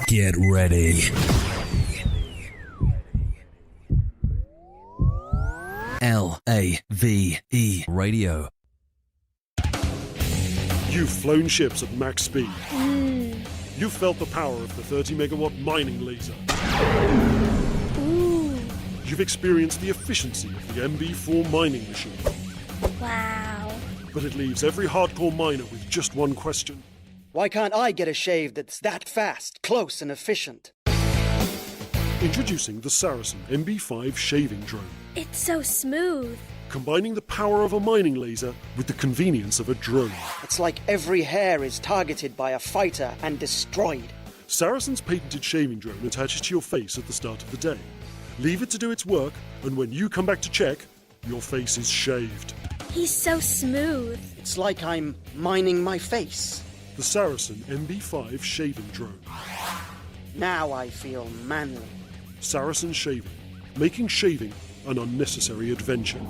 Get ready. Lave Radio. You've flown ships at max speed. You've felt the power of the 30 megawatt mining laser. You've experienced the efficiency of the MB4 mining machine. Wow. But it leaves every hardcore miner with just one question. Why can't I get a shave that's that fast, close, and efficient? Introducing the Saracen MB5 shaving drone. It's so smooth. Combining the power of a mining laser with the convenience of a drone. It's like every hair is targeted by a fighter and destroyed. Saracen's patented shaving drone attaches to your face at the start of the day. Leave it to do its work, and when you come back to check, your face is shaved. He's so smooth. It's like I'm mining my face. The Saracen MB5 shaving drone. Now I feel manly. Saracen Shaving, making shaving an unnecessary adventure.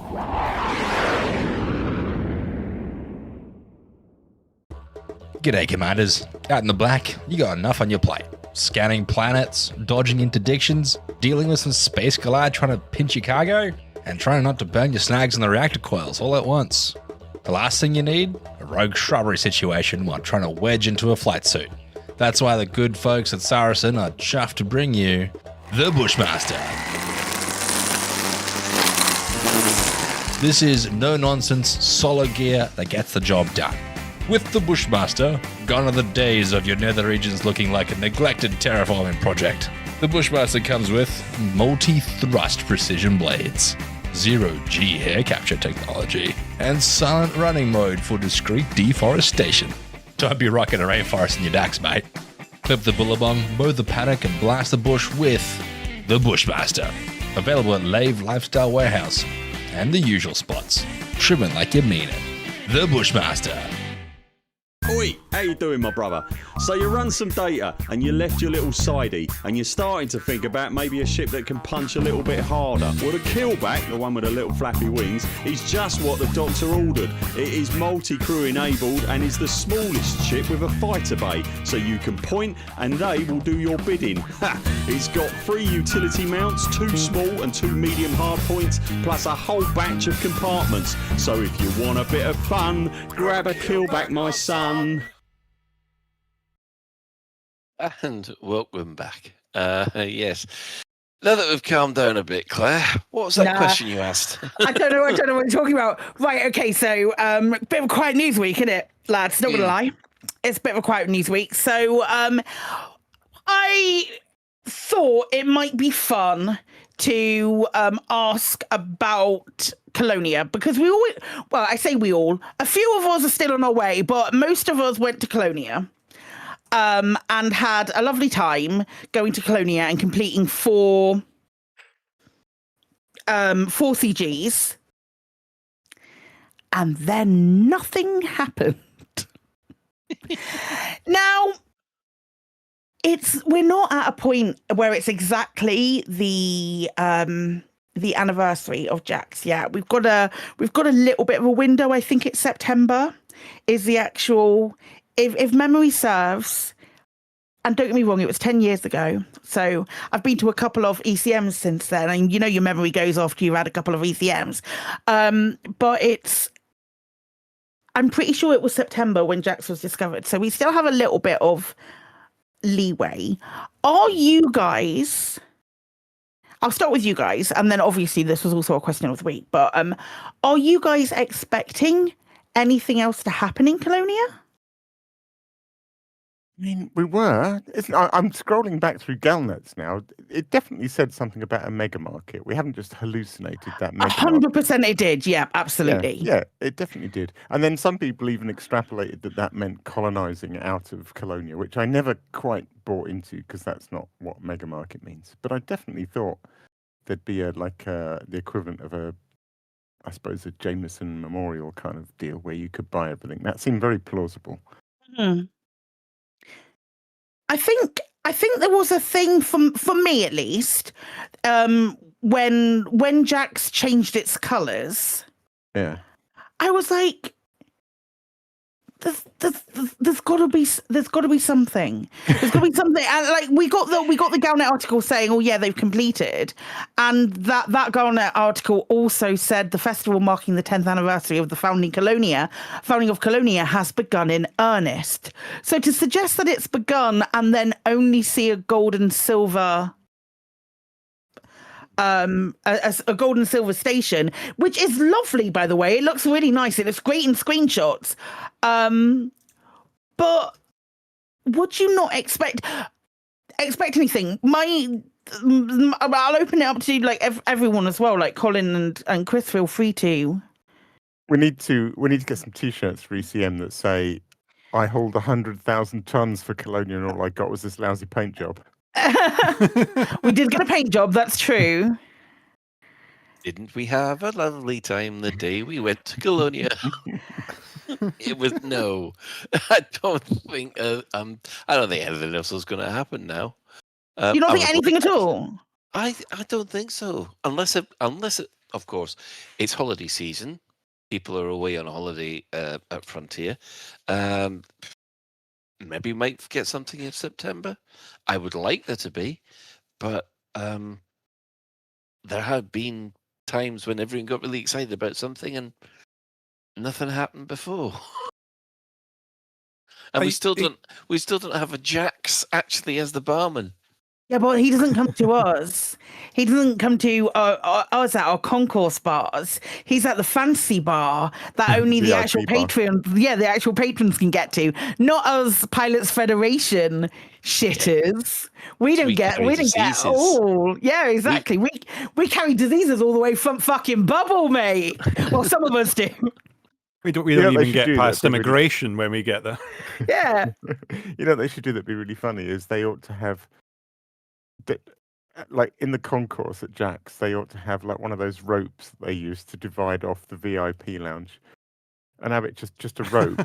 G'day, Commanders. Out in the black, you got enough on your plate. Scanning planets, dodging interdictions, dealing with some space collide trying to pinch your cargo, and trying not to burn your snags in the reactor coils all at once. The last thing you need? A rogue shrubbery situation while trying to wedge into a flight suit. That's why the good folks at Saracen are chuffed to bring you the Bushmaster. This is no-nonsense, solid gear that gets the job done. With the Bushmaster, gone are the days of your nether regions looking like a neglected terraforming project. The Bushmaster comes with multi-thrust precision blades, zero-G hair capture technology, and silent running mode for discreet deforestation. Don't be rocking a rainforest in your Dax, mate. Clip the bullabong, mow the paddock, and blast the bush with the Bushmaster. Available at Lave Lifestyle Warehouse and the usual spots. Trim it like you mean it. The Bushmaster. Oi, how you doing, my brother? So you run some data and you left your little sidey and you're starting to think about maybe a ship that can punch a little bit harder. Well, the Killback, the one with the little flappy wings, is just what the doctor ordered. It is multi-crew enabled and is the smallest ship with a fighter bay, so you can point and they will do your bidding. Ha! It's got 3 utility mounts, 2 small and 2 medium hard points, plus a whole batch of compartments. So if you want a bit of fun, grab a Killback, my son. And welcome back. Yes. Now that we've calmed down a bit, Claire, what was that question you asked? I don't know what you're talking about. Right, okay, so bit of a quiet news week, isn't it, lads? Not gonna lie. It's a bit of a quiet news week. So I thought it might be fun to ask about Colonia, because we all, well, I say we all, a few of us are still on our way, but most of us went to Colonia and had a lovely time going to Colonia and completing 4 CGs, and then nothing happened. Now, we're not at a point where it's exactly the anniversary of Jax yet. We've got a little bit of a window. I think it's September is the actual, if memory serves, and don't get me wrong, it was 10 years ago. So I've been to a couple of ECMs since then, and you know your memory goes after you've had a couple of ECMs. But I'm pretty sure it was September when Jax was discovered. So we still have a little bit of leeway. Are you guys... I'll start with you guys, and then obviously this was also a question of the week, but are you guys expecting anything else to happen in Colonia? I mean, we were. I'm scrolling back through Galnets now. It definitely said something about a Megamarket. We haven't just hallucinated that Megamarket. 100% it did, yeah, absolutely. Yeah, it definitely did. And then some people even extrapolated that meant colonizing out of Colonia, which I never quite bought into because that's not what Megamarket means. But I definitely thought there'd be the equivalent of I suppose, a Jameson Memorial kind of deal where you could buy everything. That seemed very plausible. Hmm. I think there was a thing for me at least, when Jax changed its colours. Yeah. I was like, there's got to be something. There's got to be something. And like we got the Galnet article saying, oh yeah, they've completed, and that Galnet article also said the festival marking the 10th anniversary of the founding of Colonia has begun in earnest. So to suggest that it's begun and then only see a gold and silver. A gold and silver station, which is lovely, by the way. It looks really nice. It looks great in screenshots. But would you not expect anything? I'll open it up to like everyone as well, like Colin and Chris. Feel free to. We need to get some T-shirts for ECM that say, "I hold 100,000 tons for Colonia, and all I got was this lousy paint job." We did get a paint job, that's true. Didn't we have a lovely time the day we went to Colonia? It was no. I don't think anything else is going to happen now. You don't think anything at all? I don't think so. Unless it, of course, it's holiday season. People are away on holiday at Frontier. Maybe we might get something in September. I would like there to be, but there have been times when everyone got really excited about something and nothing happened before. And we still don't have a Jax actually as the barman. Yeah, but he doesn't come to us. He doesn't come to us at our concourse bars. He's at the fancy bar that only the actual patrons, the actual patrons can get to. Not us Pilots Federation shitters. We don't get all. Yeah, exactly. We carry diseases all the way from fucking Bubble, mate. Well, some of us do. We don't even get past immigration when we get there. Yeah. You know what they should do that'd be really funny is they ought to have, like in the concourse at Jax, they ought to have like one of those ropes they use to divide off the VIP lounge, and have it just a rope,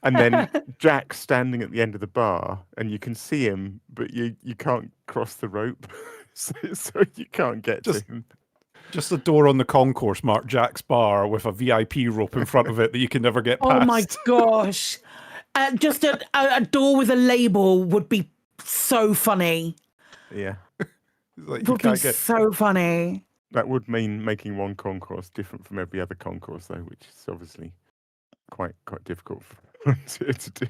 And then Jack standing at the end of the bar, and you can see him, but you can't cross the rope, so you can't get to him. Just a door on the concourse marked Jack's Bar with a VIP rope in front of it that you can never get past. Oh my gosh. Just a door with a label would be so funny. Yeah. It would be so funny. That would mean making one concourse different from every other concourse, though, which is obviously quite difficult to do.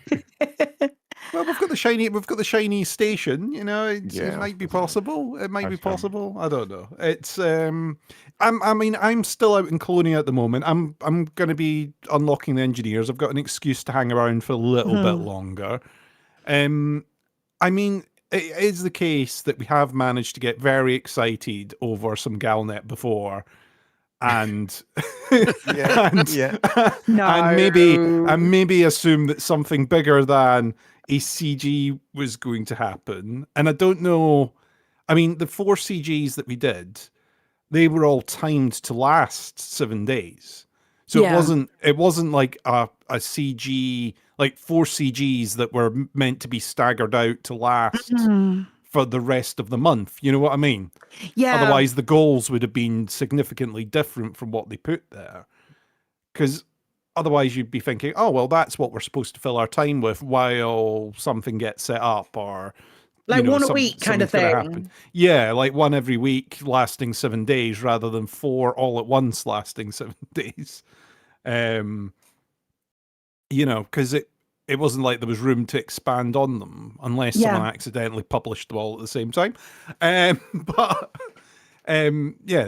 Well, we've got the shiny station. You know, it might be possible. It might be possible. I don't know. It's I'm still out in Colonia at the moment. I'm going to be unlocking the engineers. I've got an excuse to hang around for a little bit longer. I mean, it is the case that we have managed to get very excited over some Galnet before. And and maybe assume that something bigger than a CG was going to happen. And I don't know. I mean, the 4 CGs that we did, they were all timed to last 7 days. So it wasn't like a CG, like 4 CGs that were meant to be staggered out to last for the rest of the month. You know what I mean? Yeah. Otherwise, the goals would have been significantly different from what they put there. Because otherwise, you'd be thinking, oh, well, that's what we're supposed to fill our time with while something gets set up, or like one a week kind of thing. Happen. Yeah, like one every week lasting 7 days rather than 4 all at once lasting 7 days. You know, because it wasn't like there was room to expand on them unless someone accidentally published them all at the same time. Yeah,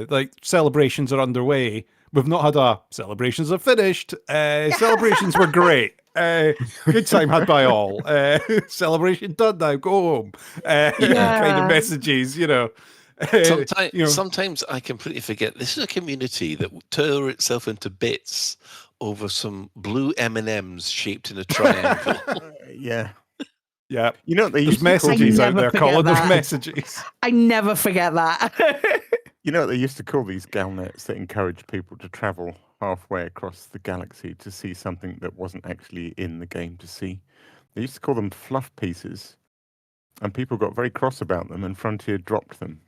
like celebrations are underway. We've not had celebrations are finished. Celebrations were great. Good time had by all. Celebration done now. Go home. Kind of messages, you know. Sometimes I completely forget this is a community that will tore itself into bits over some blue M&Ms shaped in a triangle. Yeah. Yeah. You know, there's messages out there, Colin. There's messages. I never forget that. You know what they used to call these Galnets that encourage people to travel halfway across the galaxy to see something that wasn't actually in the game to see? They used to call them fluff pieces, and people got very cross about them, and Frontier dropped them.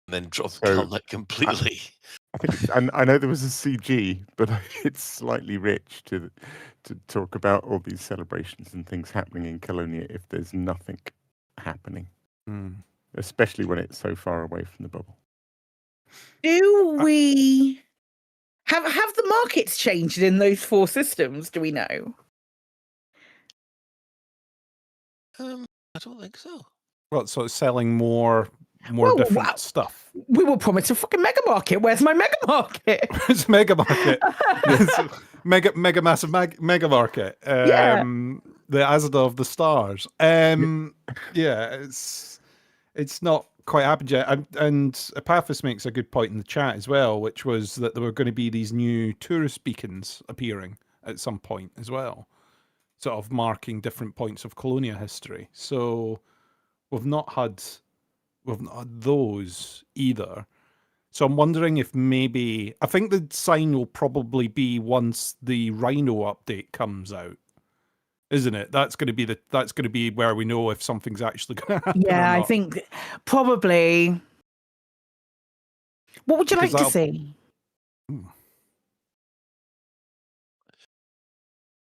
And then dropped Galnet completely. I know there was a CG, but it's slightly rich to talk about all these celebrations and things happening in Colonia if there's nothing happening, especially when it's so far away from the bubble. Do we have the markets changed in those 4 systems? Do we know? I don't think so. Well, so it's selling more different stuff. We were promised a fucking Megamarket. Where's my Megamarket? It's Megamarket. Mega massive Megamarket. The Azada of the Stars. Yeah, it's not quite happened yet. And Epaphras makes a good point in the chat as well, which was that there were going to be these new tourist beacons appearing at some point as well, sort of marking different points of Colonia history. So we've not had those either. So I'm wondering if maybe, I think the sign will probably be once the Rhino update comes out, isn't it? That's going to be where we know if something's actually going to happen. Yeah, I think probably. What would you like to see?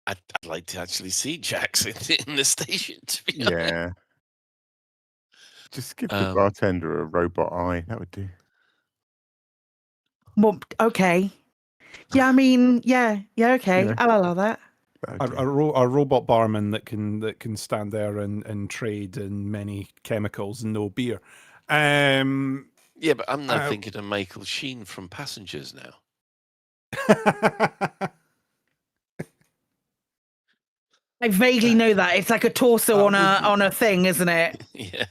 I'd like to actually see Jax in the station, to be honest. Just give the bartender a robot eye. That would do. Well, okay. Yeah, I mean, yeah, okay. Yeah. I'll allow that. A robot barman that can stand there and trade in many chemicals and no beer. Yeah, but I'm now thinking of Michael Sheen from Passengers now. I vaguely know that. It's like a torso on a thing, isn't it? Yeah.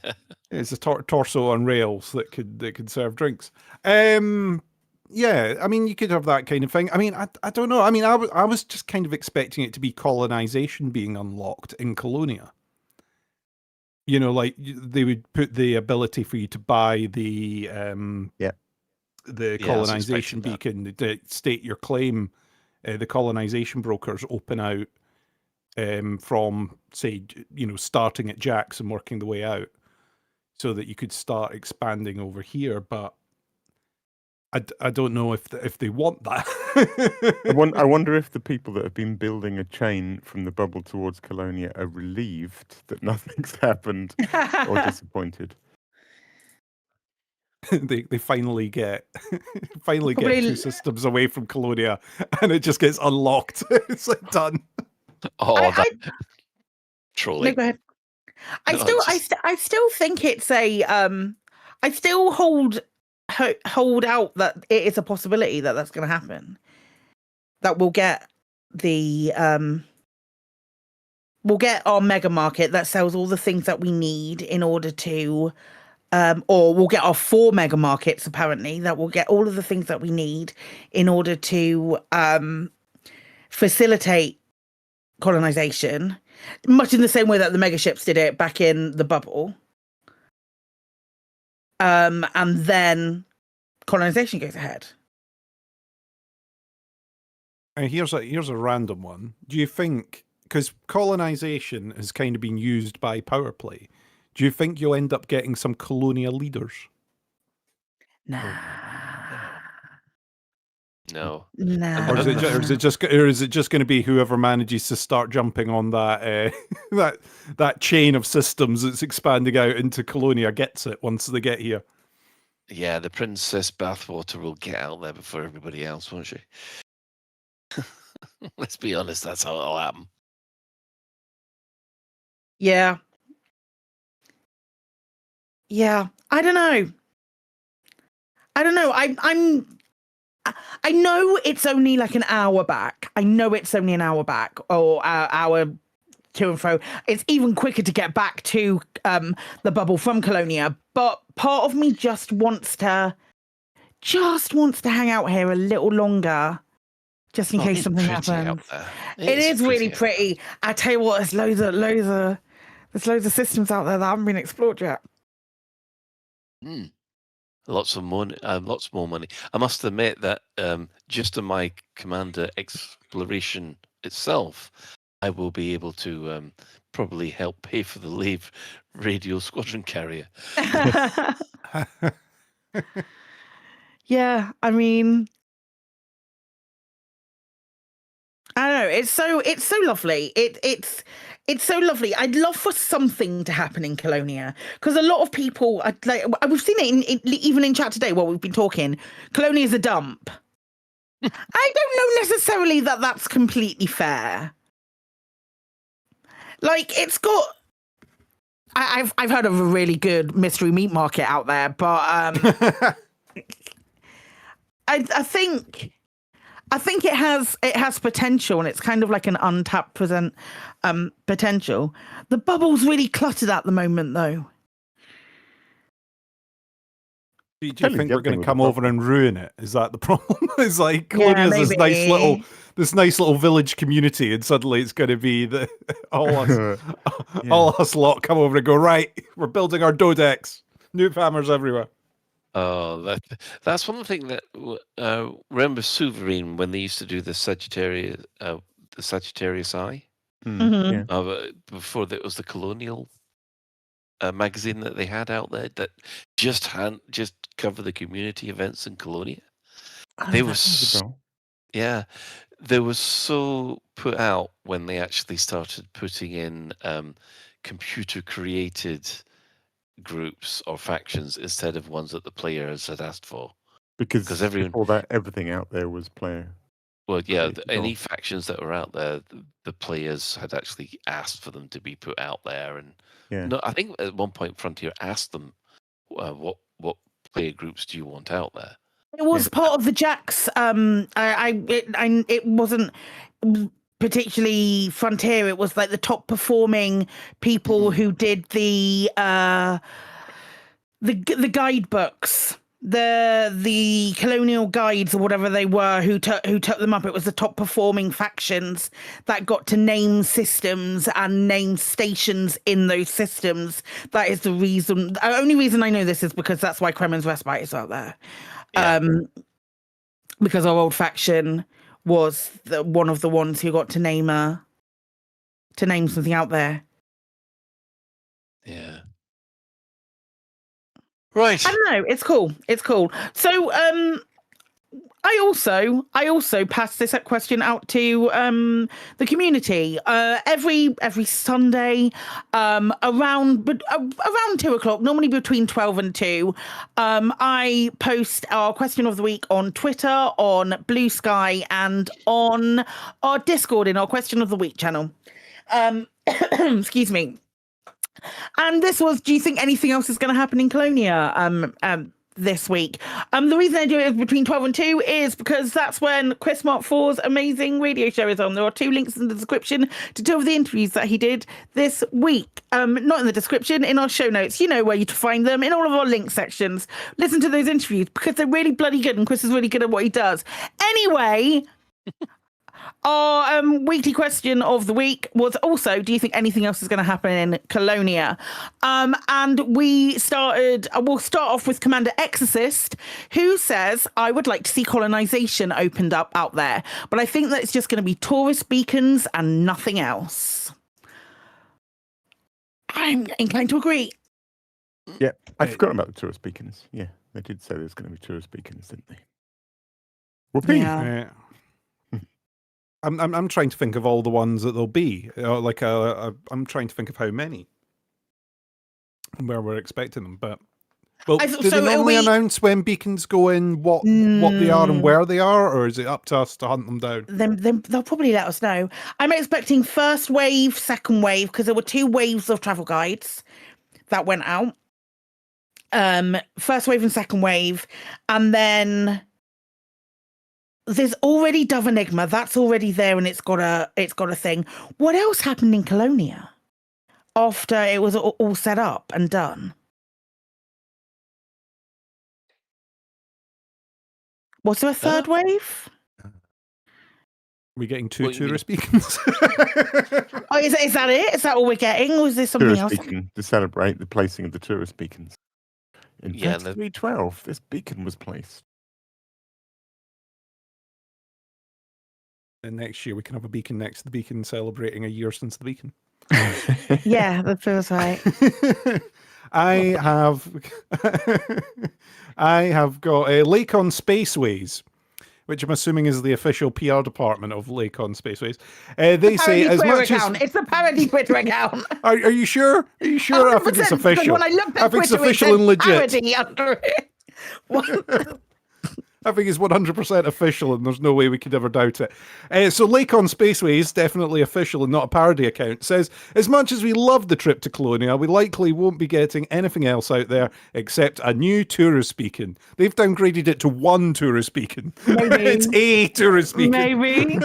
It's a torso on rails that could serve drinks. Yeah, I mean, you could have that kind of thing. I mean, I don't know. I mean, I was just kind of expecting it to be colonization being unlocked in Colonia. You know, like they would put the ability for you to buy the colonization beacon, to state your claim. The colonization brokers open out from, say, starting at Jack's and working the way out, so that you could start expanding over here. But I don't know if they want that. I wonder if the people that have been building a chain from the bubble towards Colonia are relieved that nothing's happened or disappointed. They finally get Probably- two systems away from Colonia, and it just gets unlocked. It's like done. Oh, that No, trolling. go ahead. I No, still, just- I still think it's a. I still hold out that it is a possibility that that's going to happen. That we'll get the we'll get our Megamarket that sells all the things that we need in order to, or we'll get our 4 Megamarkets apparently that will get all of the things that we need in order to facilitate colonization, much in the same way that the megaships did it back in the bubble. And then colonization goes ahead. Here's a random one. Do you think, because colonization has kind of been used by power play, do you think you'll end up getting some colonial leaders? Nah. No. Nah. Or is it just going to be whoever manages to start jumping on that that chain of systems that's expanding out into Colonia gets it once they get here? Yeah, the Princess Bathwater will get out there before everybody else, won't she? Let's be honest, that's how it'll happen. Yeah. Yeah. I don't know. I know it's only like an hour back. I know it's only an hour back, or hour to and fro. It's even quicker to get back to the bubble from Colonia. But part of me just wants to hang out here a little longer, just in case something happens. It is really pretty. I tell you what, there's loads of systems out there that haven't been explored yet. Lots more money. I must admit that just on my Commander exploration itself, I will be able to probably help pay for the Lave radio squadron carrier. Yeah, I mean, I don't know. It's so lovely. It's so lovely. I'd love for something to happen in Colonia, because a lot of people, we've seen it even in chat today while we've been talking. Colonia is a dump. I don't know necessarily that that's completely fair. Like, it's got. I've heard of a really good mystery meat market out there, but I think it has potential, and it's kind of like an untapped potential. The bubble's really cluttered at the moment, though. Do you think we're going to come over and ruin it? Is that the problem? It's like Colonia's this nice little village community, and suddenly it's going to be all us lot come over and go, right, we're building our Dodex. Noob hammers everywhere. Oh, that's one thing that remember Sovereign when they used to do the Sagittarius Eye. Before that was the Colonial magazine that they had out there that just cover the community events in Colonia. They were they were so put out when they actually started putting in computer created groups or factions instead of ones that the players had asked for. Because everyone, before that, everything out there was player. Well, yeah, any factions that were out there, the players had actually asked for them to be put out there, and no, I think at one point Frontier asked them, "What player groups do you want out there?" It was part of the Jacks. It wasn't particularly Frontier. It was like the top performing people who did the guidebooks, the colonial guides or whatever they were, who took them up. It was the top performing factions that got to name systems and name stations in those systems. That is the reason. The only reason I know this is because that's why Kremen's Respite is out there. Because our old faction was one of the ones who got to name a to name something out there. Yeah. Right. I don't know. It's cool. It's cool. So, I also pass this question out to the community every Sunday around 2:00, normally between 12 and 2. I post our question of the week on Twitter, on Blue Sky, and on our Discord in our question of the week channel. Excuse me. And this was, do you think anything else is going to happen in Colonia this week? The reason I do it between 12 and 2 is because that's when Chris Mark 4's amazing radio show is on. There are 2 links in the description to 2 of the interviews that he did this week. Not in the description, in our show notes. You know where you to find them, in all of our link sections. Listen to those interviews because they're really bloody good and Chris is really good at what he does. Anyway... Our weekly question of the week was also, do you think anything else is going to happen in Colonia? And we'll start off with Commander Exorcist, who says, I would like to see colonization opened up out there, but I think that it's just going to be tourist beacons and nothing else. I'm inclined to agree. Yeah, I forgot about the tourist beacons. Yeah, they did say there's going to be tourist beacons, didn't they? Whoopee! Yeah. I'm trying to think of all the ones that there'll be. I'm trying to think of how many, and where we're expecting them. But do they normally announce when beacons go in, what they are and where they are, or is it up to us to hunt them down? They'll probably let us know. I'm expecting first wave, second wave, because there were 2 waves of travel guides that went out. First wave and second wave, and then. There's already Dove Enigma. That's already there, and it's got a thing. What else happened in Colonia after it was all set up and done? Was there a third wave? We're getting 2 tourist beacons. Oh, is that it? Is that all we're getting, or is there something tourist else? Beacon to celebrate the placing of the tourist beacons. In 3312, this beacon was placed. And next year we can have a beacon next to the beacon celebrating a year since the beacon. Yeah, that feels right. I have got a Lakon Spaceways, which I'm assuming is the official PR department of Lakon Spaceways. They say as much as it's a parody Twitter account. Are you sure? Are you sure? I think it's official. When I looked at I think it's Twitter, official and legit. Parody under it. What? I think it's 100% official, and there's no way we could ever doubt it. So Lakon Spaceways, definitely official and not a parody account, says, as much as we love the trip to Colonia, we likely won't be getting anything else out there except a new tourist beacon. They've downgraded it to 1 tourist beacon. Maybe. It's a tourist beacon. Maybe.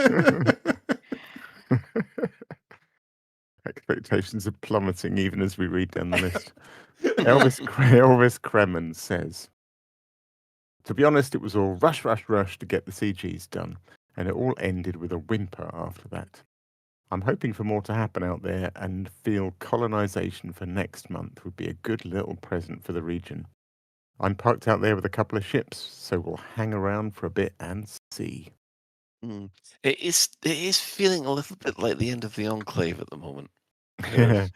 Expectations are plummeting even as we read down the list. Elvis Kremen says, to be honest, it was all rush to get the CGs done, and it all ended with a whimper after that. I'm hoping for more to happen out there and feel colonization for next month would be a good little present for the region. I'm parked out there with a couple of ships, so we'll hang around for a bit and see. It is feeling a little bit like the end of the Enclave at the moment. Yeah.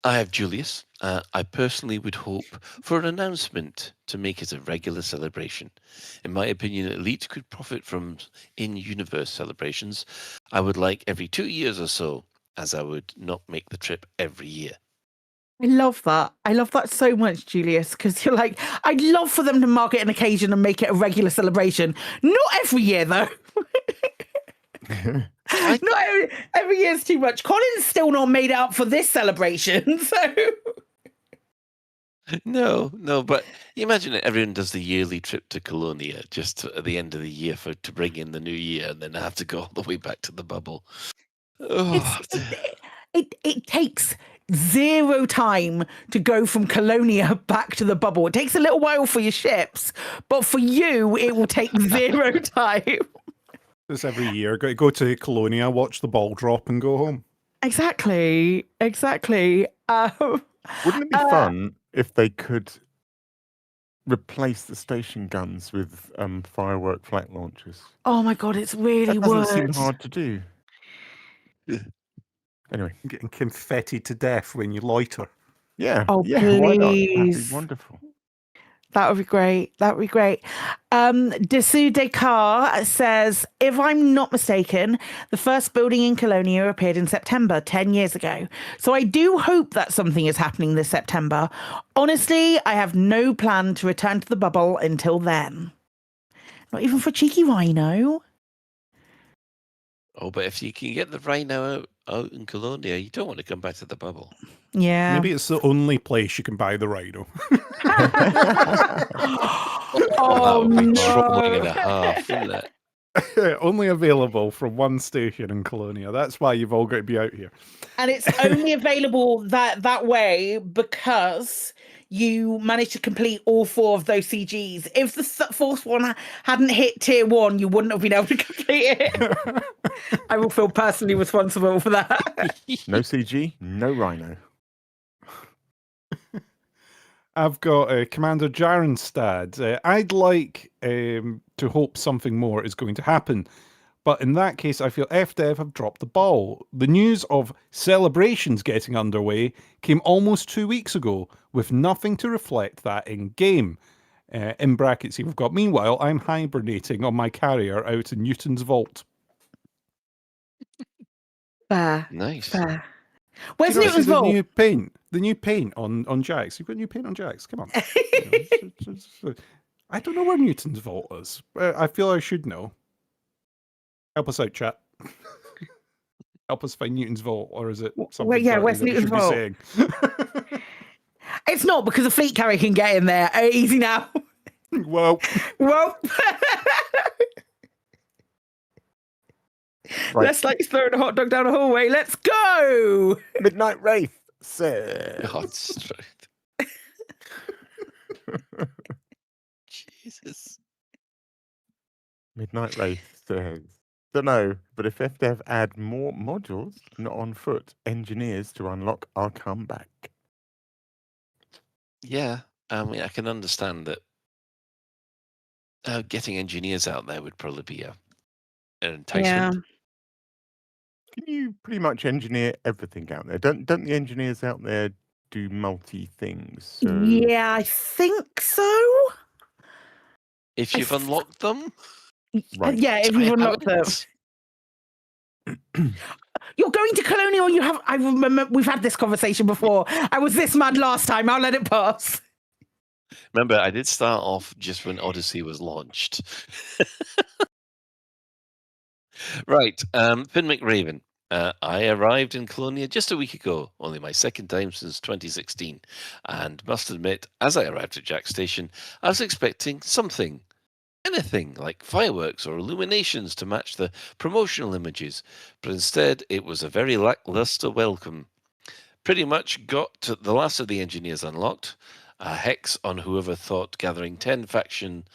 I have Julius. I personally would hope for an announcement to make it a regular celebration. In my opinion, Elite could profit from in-universe celebrations. I would like every 2 years or so, as I would not make the trip every year. I love that. I love that so much, Julius, because you're like, I'd love for them to mark it an occasion and make it a regular celebration. Not every year, though. Not every year's too much. Colin's still not made out for this celebration, so... No, but you imagine it, everyone does the yearly trip to Colonia just at the end of the year to bring in the new year and then have to go all the way back to the bubble. Oh. It takes 0 time to go from Colonia back to the bubble. It takes a little while for your ships, but for you, it will take 0 time. This every year. Go to Colonia, watch the ball drop, and go home. Exactly. Wouldn't it be fun if they could replace the station guns with firework flak launchers. Oh my god, it's really That doesn't worse. seem hard to do. Anyway, getting confetti to death when you loiter. Yeah. Oh, yeah. Why not? That'd please. be wonderful. That would be great. That would be great. Dessous Descartes says, if I'm not mistaken, the first building in Colonia appeared in September 10 years ago. So I do hope that something is happening this September. Honestly, I have no plan to return to the bubble until then. Not even for cheeky rhino. Oh, but if you can get the rhino out in Colonia, you don't want to come back to the bubble. Yeah. Maybe it's the only place you can buy the rhino. Oh, that would be no. troubling and a half, wouldn't it? Only available from one station in Colonia. That's why you've all got to be out here. And it's only available that way because you managed to complete all 4 of those CGs. If the fourth one hadn't hit tier 1, you wouldn't have been able to complete it. I will feel personally responsible for that. No CG, no rhino. I've got Commander Jarenstad. I'd like to hope something more is going to happen. But in that case, I feel FDev have dropped the ball. The news of celebrations getting underway came almost 2 weeks ago, with nothing to reflect that in-game. In brackets, we've got, meanwhile, I'm hibernating on my carrier out in Newton's vault. Fair. Nice. Fair. Where's Do you not Newton's see vault? The new paint on Jax. You've got new paint on Jax. Come on. I don't know where Newton's vault is. I feel I should know. Help us out, chat. Help us find Newton's vault, or is it something? Well, yeah, dirty where's that we Newton's should be vault? saying? It's not because a fleet carrier can get in there. Easy now. Whoa. Whoa. Right. Let's like throwing a hot dog down a hallway. Let's go. Midnight Wraith says. God, straight. Jesus. Midnight Wraith says. Don't know, but if FDev add more modules, not on foot, engineers to unlock, I'll come back. Yeah, I mean, I can understand that getting engineers out there would probably be an enticement. Can you pretty much engineer everything out there? Don't the engineers out there do multi things? So... Yeah, I think so. If you've unlocked them? Right. Yeah, if you've unlocked them. You're going to Colonia, or you have. I remember we've had this conversation before. I was this mad last time. I'll let it pass. Remember, I did start off just when Odyssey was launched. Right, Finn McRaven. I arrived in Colonia just a week ago, only my second time since 2016, and must admit, as I arrived at Jack Station, I was expecting something. Anything like fireworks or illuminations to match the promotional images, but instead it was a very lackluster welcome. Pretty much got to the last of the engineers unlocked, a hex on whoever thought gathering 10 faction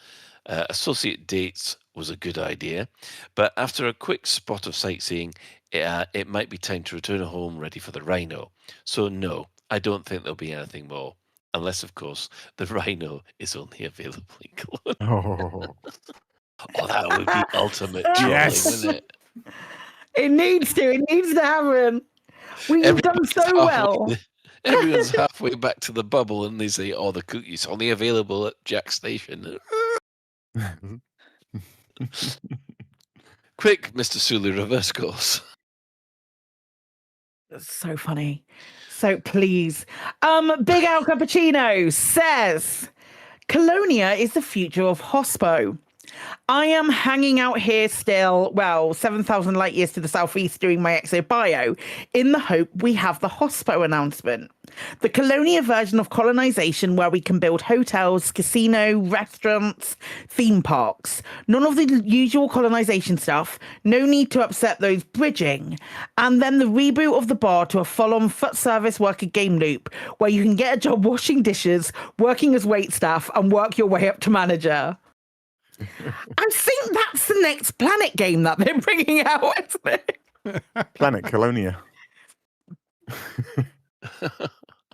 associate dates was a good idea, but after a quick spot of sightseeing, it might be time to return home ready for the Rhino. So no, I don't think there'll be anything more. Unless, of course, the Rhino is only available in Colonia. Oh, that would be ultimate trolling, wouldn't it? It needs to happen. We've done so well. Everyone's halfway back to the bubble and they say, oh, the cookie's only available at Jack Station. Quick, Mr. Sulu, reverse course. That's so funny. So please. Big Al Cappuccino says, Colonia is the future of Hospo. I am hanging out here still, 7,000 light years to the southeast doing my exo bio, in the hope we have the Hospo announcement. The Colonia version of colonization where we can build hotels, casino, restaurants, theme parks. None of the usual colonization stuff. No need to upset those bridging. And then the reboot of the bar to a full-on foot service worker game loop where you can get a job washing dishes, working as waitstaff, and work your way up to manager. I think that's the next Planet game that they're bringing out, isn't it? Planet Colonia.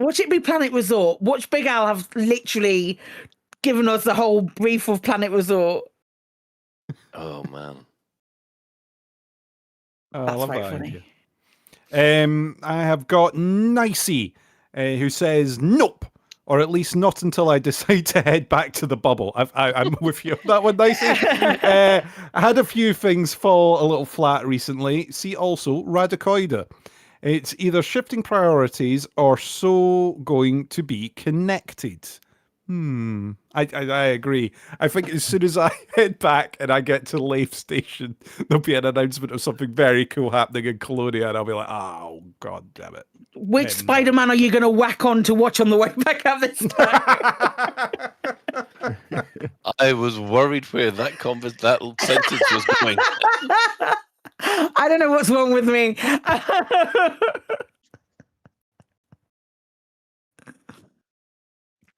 Watch it be Planet Resort. Watch Big Al have literally giving us the whole brief of Planet Resort. Oh man. I That's love very that funny. idea. I have got Nicey, who says nope, or at least not until I decide to head back to the bubble. I'm with you on that one, Nicey. I had a few things fall a little flat recently. See also Radicoida. It's either shifting priorities or so going to be connected. I agree. I think as soon as I head back and I get to Lave Station, there'll be an announcement of something very cool happening in Colonia, and I'll be like, oh, god damn it. Which Spider-Man are you going to whack on to watch on the way back out this time? I was worried where that sentence was going. I don't know what's wrong with me.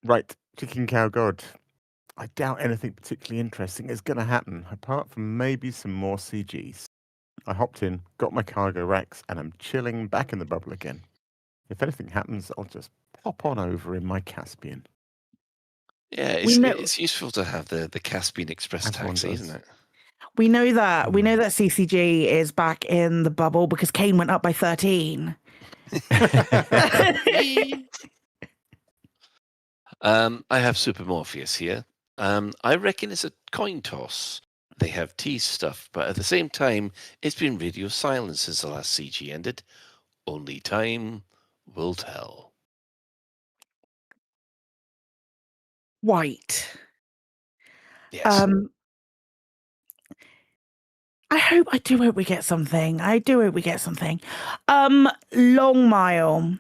Right, Chicken Cow God. I doubt anything particularly interesting is going to happen, apart from maybe some more CGs. I hopped in, got my cargo racks, and I'm chilling back in the bubble again. If anything happens, I'll just pop on over in my Caspian. Yeah, it's useful to have the Caspian Express taxi, isn't it? We know that CCG is back in the bubble because Kane went up by 13. I have Super Morpheus here. I reckon it's a coin toss. They have teased stuff, but at the same time, it's been radio silence since the last CG ended. Only time will tell. White. Yes. I do hope we get something. Long Mile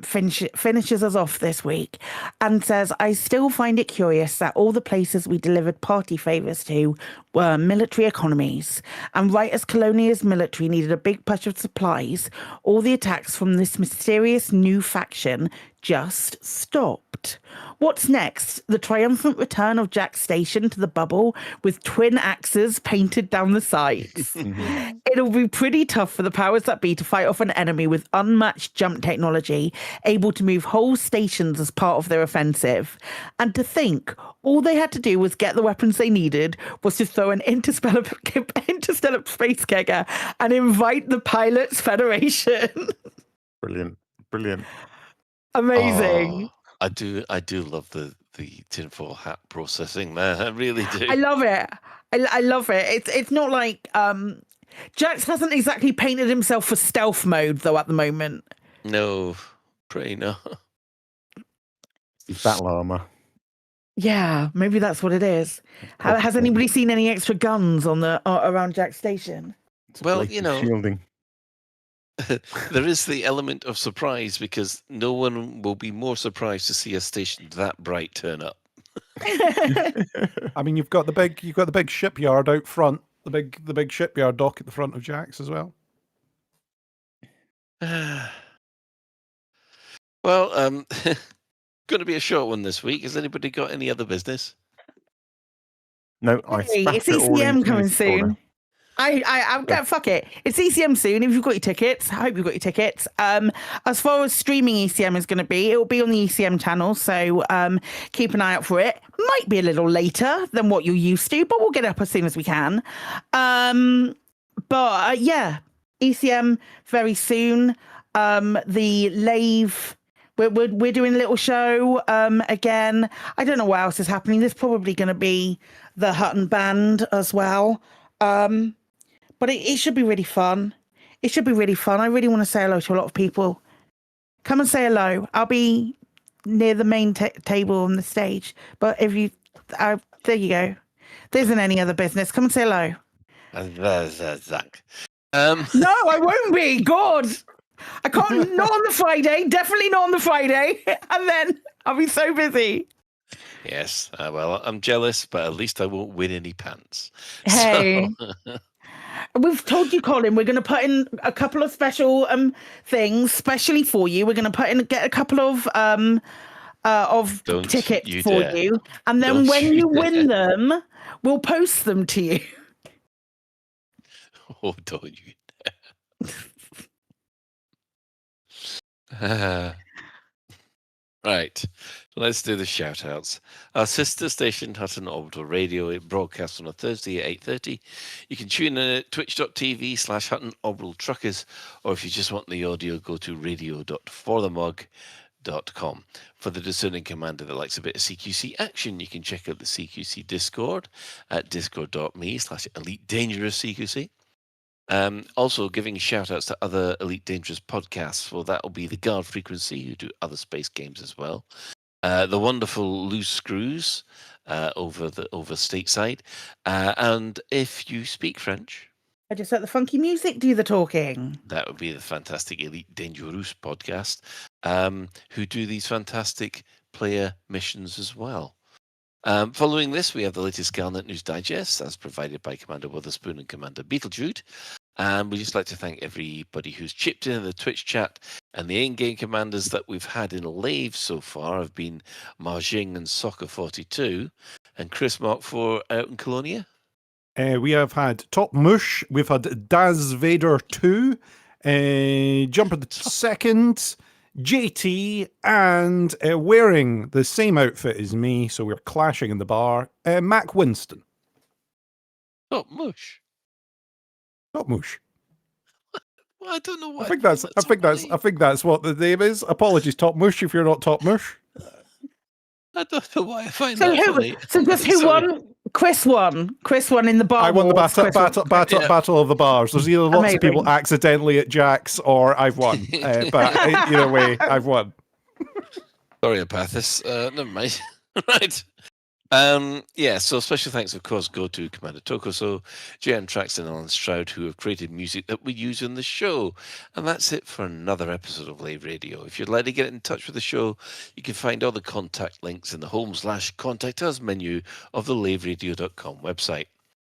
finishes us off this week and says, I still find it curious that all the places we delivered party favors to were military economies. And right as Colonia's military needed a big push of supplies, all the attacks from this mysterious new faction just stopped. What's next? The triumphant return of Jack Station to the bubble with twin axes painted down the sides. It'll be pretty tough for the powers that be to fight off an enemy with unmatched jump technology, able to move whole stations as part of their offensive. And to think, all they had to do was get the weapons they needed, was to throw an interstellar space kegger and invite the Pilots Federation. Brilliant. Amazing. Oh, I do love the tinfoil hat processing there. I really do. I love it. I love it. It's not like Jax hasn't exactly painted himself for stealth mode though at the moment. No, pray no. Battle armor. Yeah, maybe that's what it is. Has anybody seen any extra guns on the around Jack Station? Well, you know, shielding. there is the element of surprise because no one will be more surprised to see a station that bright turn up. I mean, you've got the big shipyard out front, the big shipyard dock at the front of Jack's as well. Well, going to be a short one this week. Has anybody got any other business? No, it's ECM coming soon. Fuck it. It's ECM soon. If you've got your tickets, I hope you've got your tickets. As far as streaming ECM is going to be, it will be on the ECM channel. So keep an eye out for it. Might be a little later than what you're used to, but we'll get up as soon as we can. Yeah, ECM very soon. The Lave. We're doing a little show again. I don't know what else is happening. There's probably going to be the Hutton Band as well. But it should be really fun. I really want to say hello to a lot of people. Come and say hello. I'll be near the main table on the stage. But if you, there you go. There isn't any other business. Come and say hello. No, I won't be. God. I can't, not on the Friday. Definitely not on the Friday. And then I'll be so busy. Yes. Well, I'm jealous, but at least I won't win any pants. Hey. So... We've told you, Colin, we're going to put in a couple of special things, specially for you. We're going to get a couple of tickets for you. And then when you win them, we'll post them to you. Oh, don't you Right. So let's do the shout-outs. Our sister station, Hutton Orbital Radio, it broadcasts on a Thursday at 8:30. You can tune in at twitch.tv/Hutton Orbital Truckers, or if you just want the audio, go to radio.forthemug.com. For the discerning commander that likes a bit of CQC action, you can check out the CQC Discord at discord.me/Elite Dangerous CQC. Also giving shout outs to other Elite Dangerous podcasts. Well, that'll be the Guard Frequency, who do other space games as well. The wonderful Loose Screws over stateside. And if you speak French, I just let the funky music do the talking. that would be the fantastic Elite Dangerous podcast, who do these fantastic player missions as well. Following this, we have the latest Galnet News Digest, as provided by Commander Witherspoon and Commander Beetlejude. And we'd just like to thank everybody who's chipped in the Twitch chat. And the in-game commanders that we've had in Lave so far have been Marjing and Soccer42 and Chris Mark 4 out in Colonia. We have had Top Mush, we've had Daz Vader 2, Jumper the Second, JT, and wearing the same outfit as me, so we're clashing in the bar, Mac Winston. Top Mush. Top Mush. Well, I don't know what. I think that's what the name is. Apologies, Top Mush, if you're not Top Mush. I don't know why I find So that who? funny. So just who won? Chris won. Chris won in the bar. I won the wars. battle of the bars. There's either lots of people accidentally at Jack's or I've won. But either way, I've won. Sorry, Apathis. Never mind. Right. Yeah, so special thanks, of course, go to Commander Tokoso, JM Trax, and Alan Stroud, who have created music that we use in the show. And that's it for another episode of Lave Radio. If you'd like to get in touch with the show, you can find all the contact links in the home/contact us menu of the laveradio.com website.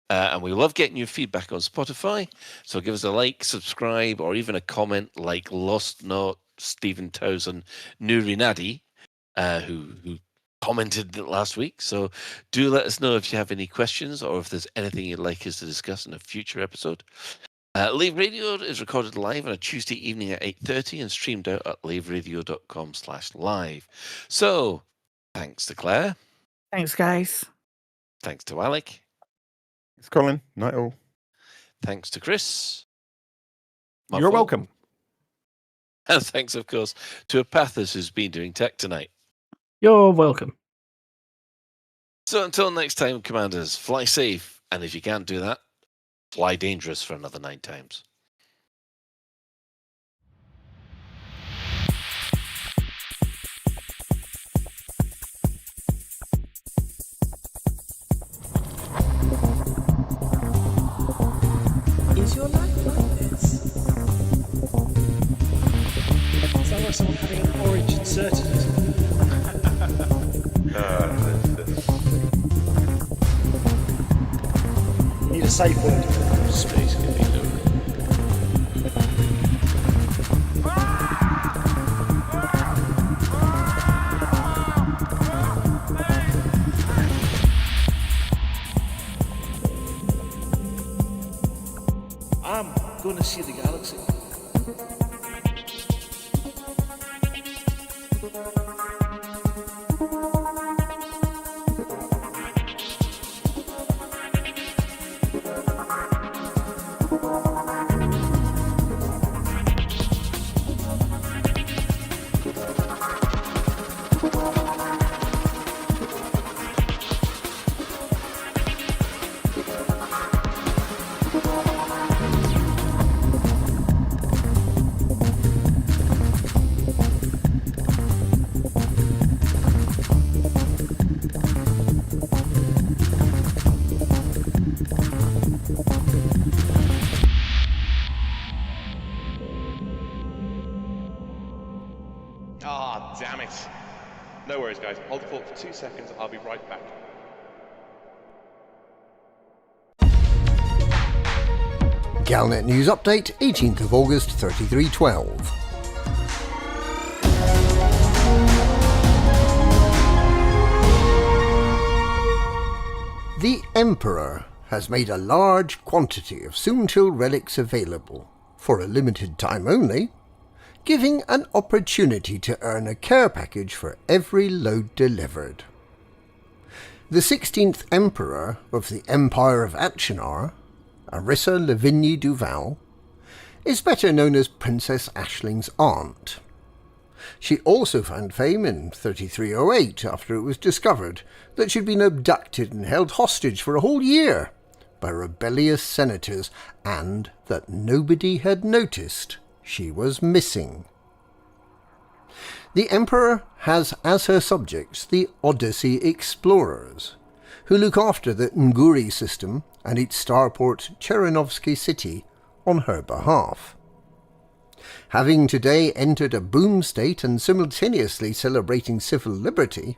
And we love getting your feedback on Spotify. So give us a like, subscribe, or even a comment like Lost Note, Stephen Towson, Nuri Nadi, who commented last week. So do let us know if you have any questions or if there's anything you'd like us to discuss in a future episode. Lave Radio is recorded live on a Tuesday evening at 8:30 and streamed out at laveradio.com/live. So thanks to Claire. Thanks, guys. Thanks to Alec. It's Colin. Night all. Thanks to Chris. You're welcome. And thanks, of course, to Apathis, who's been doing tech tonight. You're welcome. So until next time, Commanders, fly safe. And if you can't do that, fly dangerous for another 9 times. Is your life like this? Sounds like someone having an orange inserted. Need a safe word. Space can be loaded. I'm gonna see the galaxy. Ah, damn it. No worries, guys. Hold the fort for 2 seconds. I'll be right back. Galnet News Update, 18th of August, 3312. The Emperor has made a large quantity of Soontil relics available, for a limited time only, giving an opportunity to earn a care package for every load delivered. The 16th Emperor of the Empire of Achenar, Arissa Lavigne Duval, is better known as Princess Ashling's aunt. She also found fame in 3308 after it was discovered that she'd been abducted and held hostage for a whole year by rebellious senators, and that nobody had noticed she was missing. The Emperor has as her subjects the Odyssey Explorers, who look after the Nguri system and its starport Cherinovsky City on her behalf. Having today entered a boom state and simultaneously celebrating civil liberty,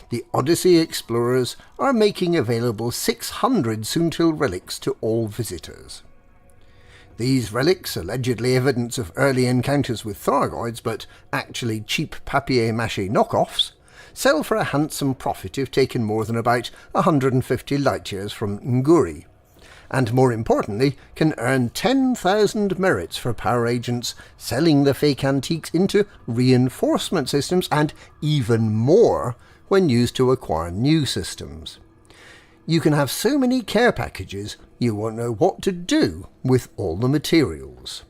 the Odyssey Explorers are making available 600 Soontil relics to all visitors. These relics, allegedly evidence of early encounters with Thargoids, but actually cheap papier-mâché knockoffs, sell for a handsome profit if taken more than about 150 light-years from Nguri, and more importantly can earn 10,000 merits for power agents selling the fake antiques into reinforcement systems, and even more when used to acquire new systems. You can have so many care packages you won't know what to do with all the materials.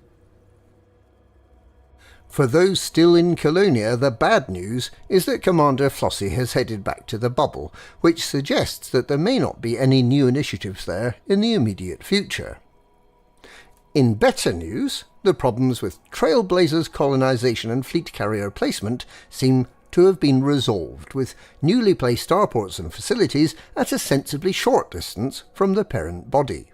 For those still in Colonia, the bad news is that Commander Flossie has headed back to the bubble, which suggests that there may not be any new initiatives there in the immediate future. In better news, the problems with Trailblazers colonization and fleet carrier placement seem to have been resolved, with newly placed starports and facilities at a sensibly short distance from the parent body.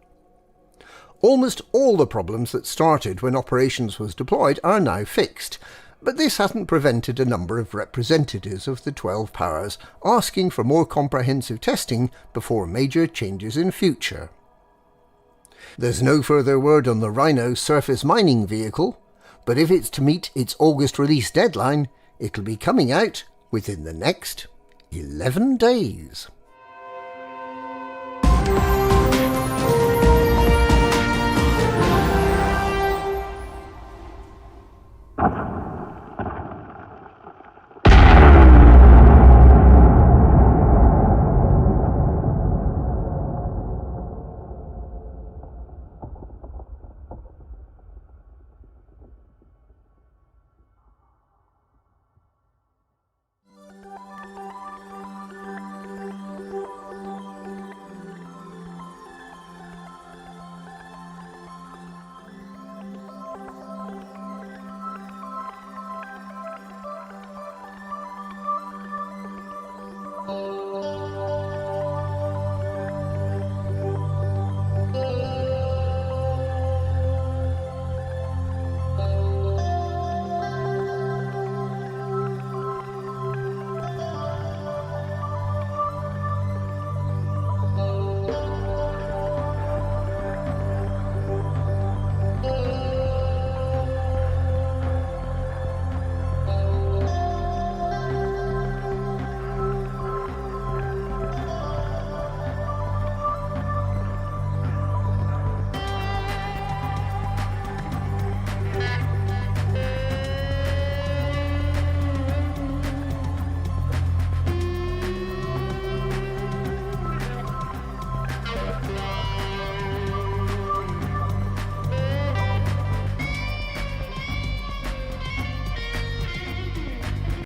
Almost all the problems that started when operations was deployed are now fixed, but this hasn't prevented a number of representatives of the 12 powers asking for more comprehensive testing before major changes in future. There's no further word on the Rhino surface mining vehicle, but if it's to meet its August release deadline, it'll be coming out within the next 11 days.